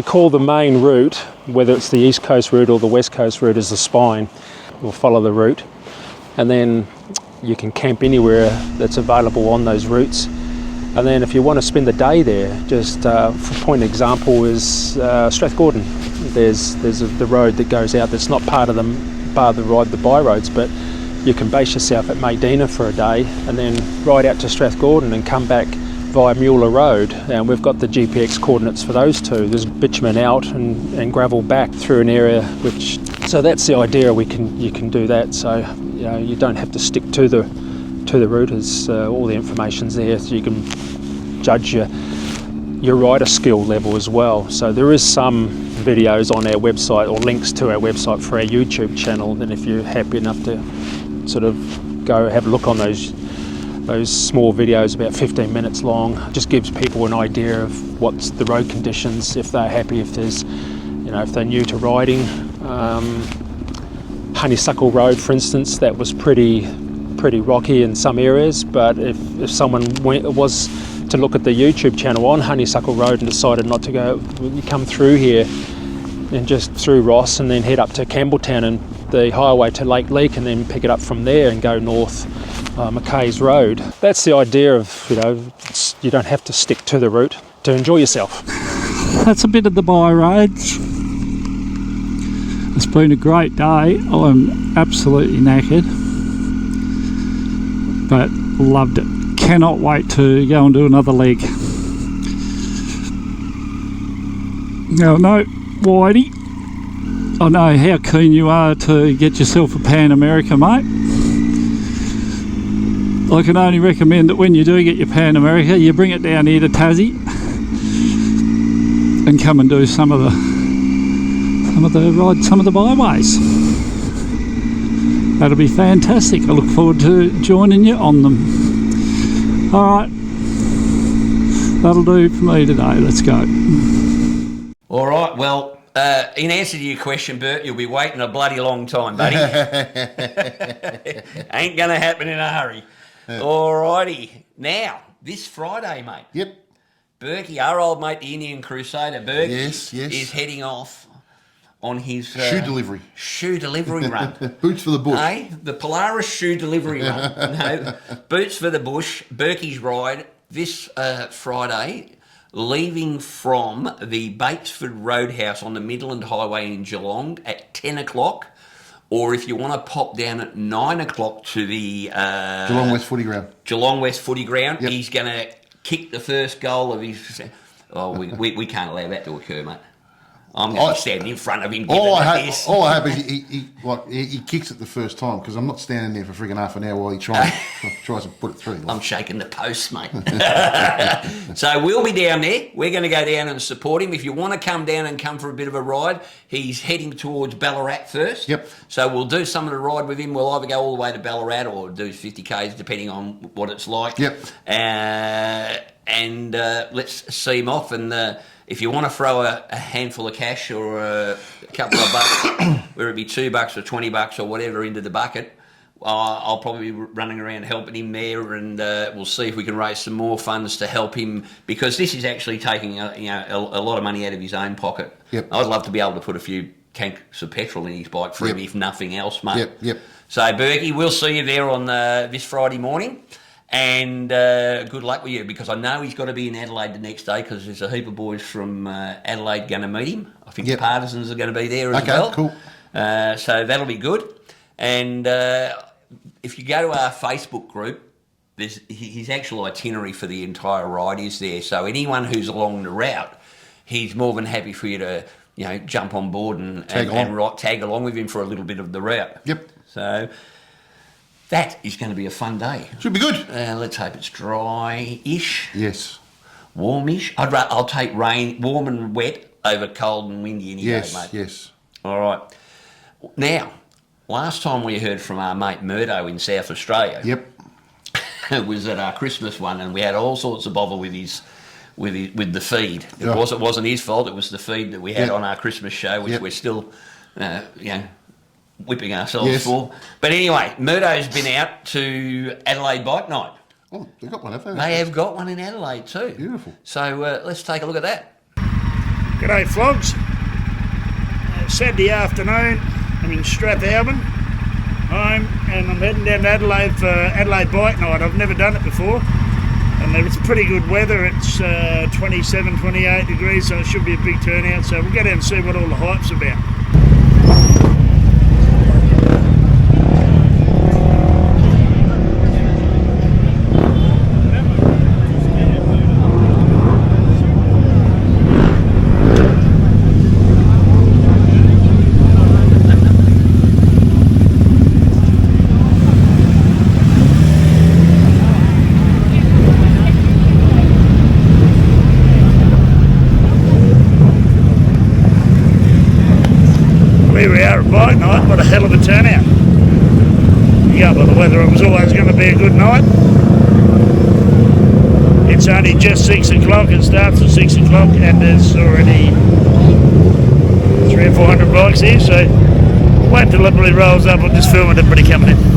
call the main route, whether it's the East Coast route or the West Coast route, as the spine. We'll follow the route, and then you can camp anywhere that's available on those routes. And then if you want to spend the day there, just for point example is Strathgordon. There's the road that goes out that's not part of the ride, the by roads, but you can base yourself at Maydena for a day and then ride out to Strathgordon and come back via Mueller Road. And we've got the GPX coordinates for those two. There's bitumen out and gravel back through an area so that's the idea. You can do that, so you don't have to stick to the route, as all the information's there, so you can judge your rider skill level as well. So there is some videos on our website, or links to our website for our YouTube channel, and if you're happy enough to sort of go have a look on those small videos, about 15 minutes long, it just gives people an idea of what's the road conditions, if they're happy, if they're new to riding. Honeysuckle Road, for instance, that was pretty rocky in some areas, but if someone was to look at the YouTube channel on Honeysuckle Road and decided not to go, you come through here and just through Ross and then head up to Campbelltown and the highway to Lake Leak, and then pick it up from there and go north Mackay's Road. That's the idea of, you don't have to stick to the route to enjoy yourself. That's a bit of the by roads. It's been a great day. I'm absolutely knackered, but loved it. Cannot wait to go and do another leg. Now, no, Whitey, I know how keen you are to get yourself a Pan America, mate. I can only recommend that when you do get your Pan America, you bring it down here to Tassie and come and do some of the byways. That'll be fantastic. I look forward to joining you on them. Alright, that'll do for me today. Let's go. Alright, well, in answer to your question, Bert, you'll be waiting a bloody long time, buddy. Ain't going to happen in a hurry. Alrighty. Now, this Friday, mate. Yep. Berky, our old mate, the Indian Crusader, Berky, yes. is heading off on his shoe delivery run. Boots for the bush. The Polaris shoe delivery run. No, boots for the bush. Berky's ride this Friday, leaving from the Batesford Roadhouse on the Midland Highway in Geelong at 10 o'clock. Or if you want to pop down at 9 o'clock to the Geelong West Footy Ground. Geelong West Footy Ground, yep. He's going to kick the first goal of his... Oh, we can't allow that to occur, mate. I'm going to be standing in front of him. All I hope is he kicks it the first time, because I'm not standing there for friggin' half an hour while he tries to put it through. I'm shaking the posts, mate. So we'll be down there. We're going to go down and support him. If you want to come down and come for a bit of a ride, he's heading towards Ballarat first. Yep. So we'll do some of the ride with him. We'll either go all the way to Ballarat or do 50 Ks, depending on what it's like. Yep. And let's see him off. And if you want to throw a handful of cash or a couple of bucks, whether it be $2 or $20 or whatever, into the bucket, I'll probably be running around helping him there, and we'll see if we can raise some more funds to help him, because this is actually taking a lot of money out of his own pocket. Yep. I'd love to be able to put a few tanks of petrol in his bike for him, if nothing else, mate. Yep. So, Berky, we'll see you there on this Friday morning. And good luck with you, because I know he's got to be in Adelaide the next day, because there's a heap of boys from Adelaide going to meet him. I think the Partisans are going to be there as well. Okay, cool. So that'll be good. And if you go to our Facebook group, there's his actual itinerary for the entire ride is there. So anyone who's along the route he's more than happy for you to, jump on board and tag along with him for a little bit of the route. Yep. So that is going to be a fun day. Should be good. Let's hope it's dry-ish. Yes. Warmish. I'll take rain, warm and wet over cold and windy any day, mate. Yes. All right. Now, last time we heard from our mate Merto in South Australia. Yep. It was at our Christmas one, and we had all sorts of bother with the feed. It wasn't his fault. It was the feed that we had on our Christmas show, which we're still, whipping ourselves for. But anyway, Merto's been out to Adelaide Bike Night. Oh, they've got one, haven't they? They have got one in Adelaide too. Beautiful. So let's take a look at that. G'day, Flogs. Saturday afternoon, I'm in Strathalbyn, home, and I'm heading down to Adelaide for Adelaide Bike Night. I've never done it before, and it's pretty good weather. It's 27, 28 degrees, so it should be a big turnout. So we'll go down and see what all the hype's about. Here we are at Bike Night. What a hell of a turnout. Yeah, but the weather, it was always going to be a good night. It's only just 6 o'clock. It starts at 6 o'clock and there's already 300 or 400 bikes here, so wait till everybody rolls up. We'll just film with everybody coming in.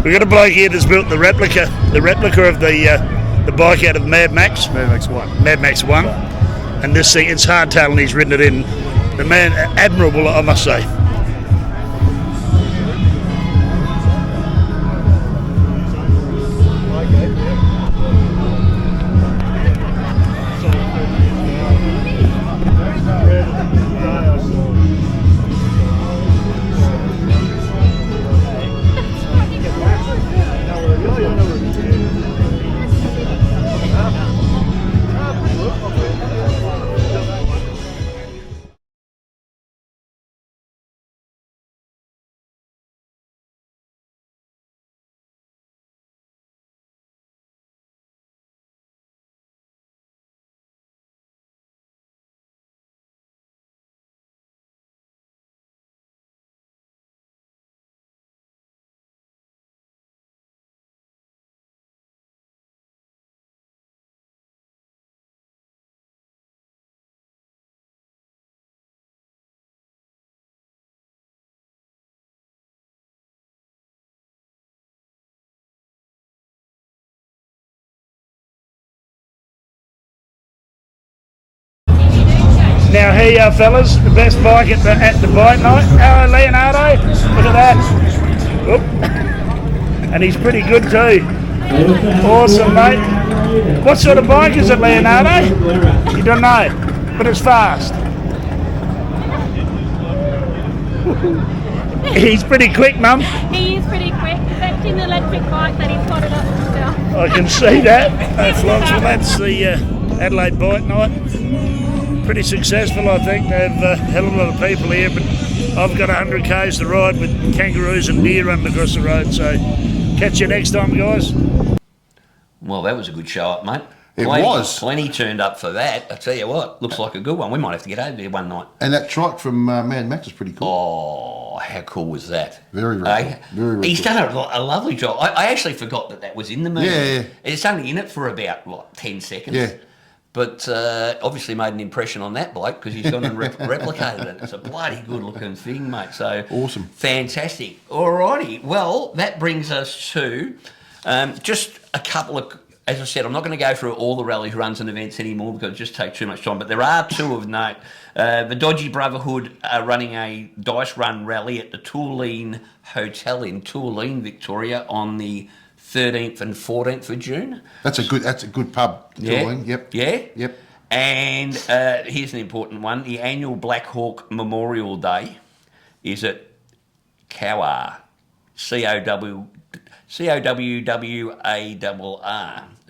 We've got a bloke here that's built the replica of the bike out of Mad Max 1, and this thing, it's hardtail and he's ridden it in. The man, admirable, I must say. Now here you are, fellas, the best bike at the bike night. Hello, Leonardo. Look at that. Oop. And he's pretty good too. Awesome, mate. What sort of bike is it, Leonardo? You don't know, but it's fast. He's pretty quick, Mum. He is pretty quick. That's an electric bike that he's got it up himself. I can see that. Flogs. Well, that's the Adelaide Bike Night. Pretty successful, I think. They have a hell of a lot of people here, but I've got 100 k's to ride with kangaroos and deer running across the road, so catch you next time, guys. Well, that was a good show up, mate. It was. Plenty turned up for that. I tell you what, looks like a good one. We might have to get over there one night. And that trike from Mad Max is pretty cool. Oh, how cool was that? Very, very cool. Very He's cool. done a lovely job. I actually forgot that was in the movie. Yeah. It's only in it for about, 10 seconds. Yeah. but obviously made an impression on that bloke because he's gone and replicated it. It's a bloody good looking thing, mate. So awesome. Fantastic. Alrighty. Well, that brings us to just a couple of, as I said, I'm not going to go through all the rallies, runs and events anymore because it just takes too much time, but there are two of note. The Dodgy Brotherhood are running a dice run rally at the Tooleen Hotel in Tooleen, Victoria on the 13th and 14th of June. That's a good pub. Tooleen. Yep. Yeah. Yep. And here's an important one. The annual Black Hawk Memorial Day is at Cowar, COWWARR.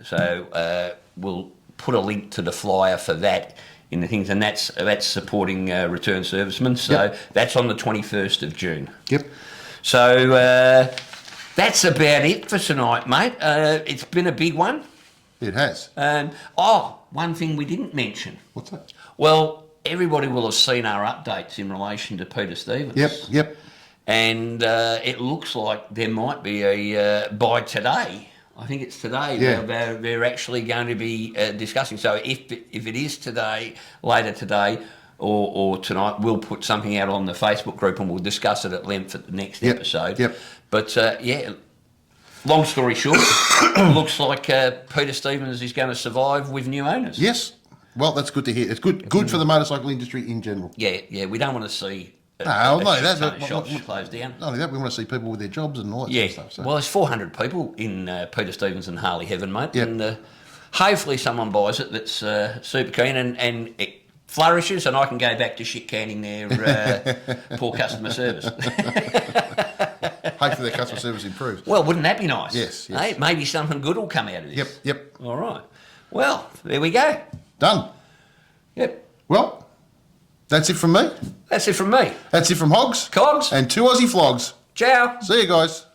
So we'll put a link to the flyer for that in the things, and that's supporting return servicemen. So that's on the 21st of June. Yep. So that's about it for tonight, mate. It's been a big one. It has. One thing we didn't mention. What's that? Well, everybody will have seen our updates in relation to Peter Stevens. Yep. And it looks like there might be a, by today, I think it's today, they're actually going to be discussing. So if it is today, later today, or tonight, we'll put something out on the Facebook group and we'll discuss it at length at the next episode. Yep. But long story short, looks like Peter Stevens is going to survive with new owners. Yes. Well, that's good to hear. It's good for the motorcycle industry in general. Yeah. We don't want to see shops closed down. Not only that, we want to see people with their jobs and all that sort of stuff. So. Well, there's 400 people in Peter Stevens and Harley Heaven, mate. Yep. And hopefully someone buys it that's super keen and it flourishes and I can go back to shit canning their poor customer service. Hopefully their customer service improves. Well, wouldn't that be nice? Yes. Hey, maybe something good will come out of this. Yep. All right. Well, there we go. Done. Yep. Well, that's it from me. That's it from me. That's it from Hogs. Cogs. And 2 Aussie Flogs. Ciao. See you guys.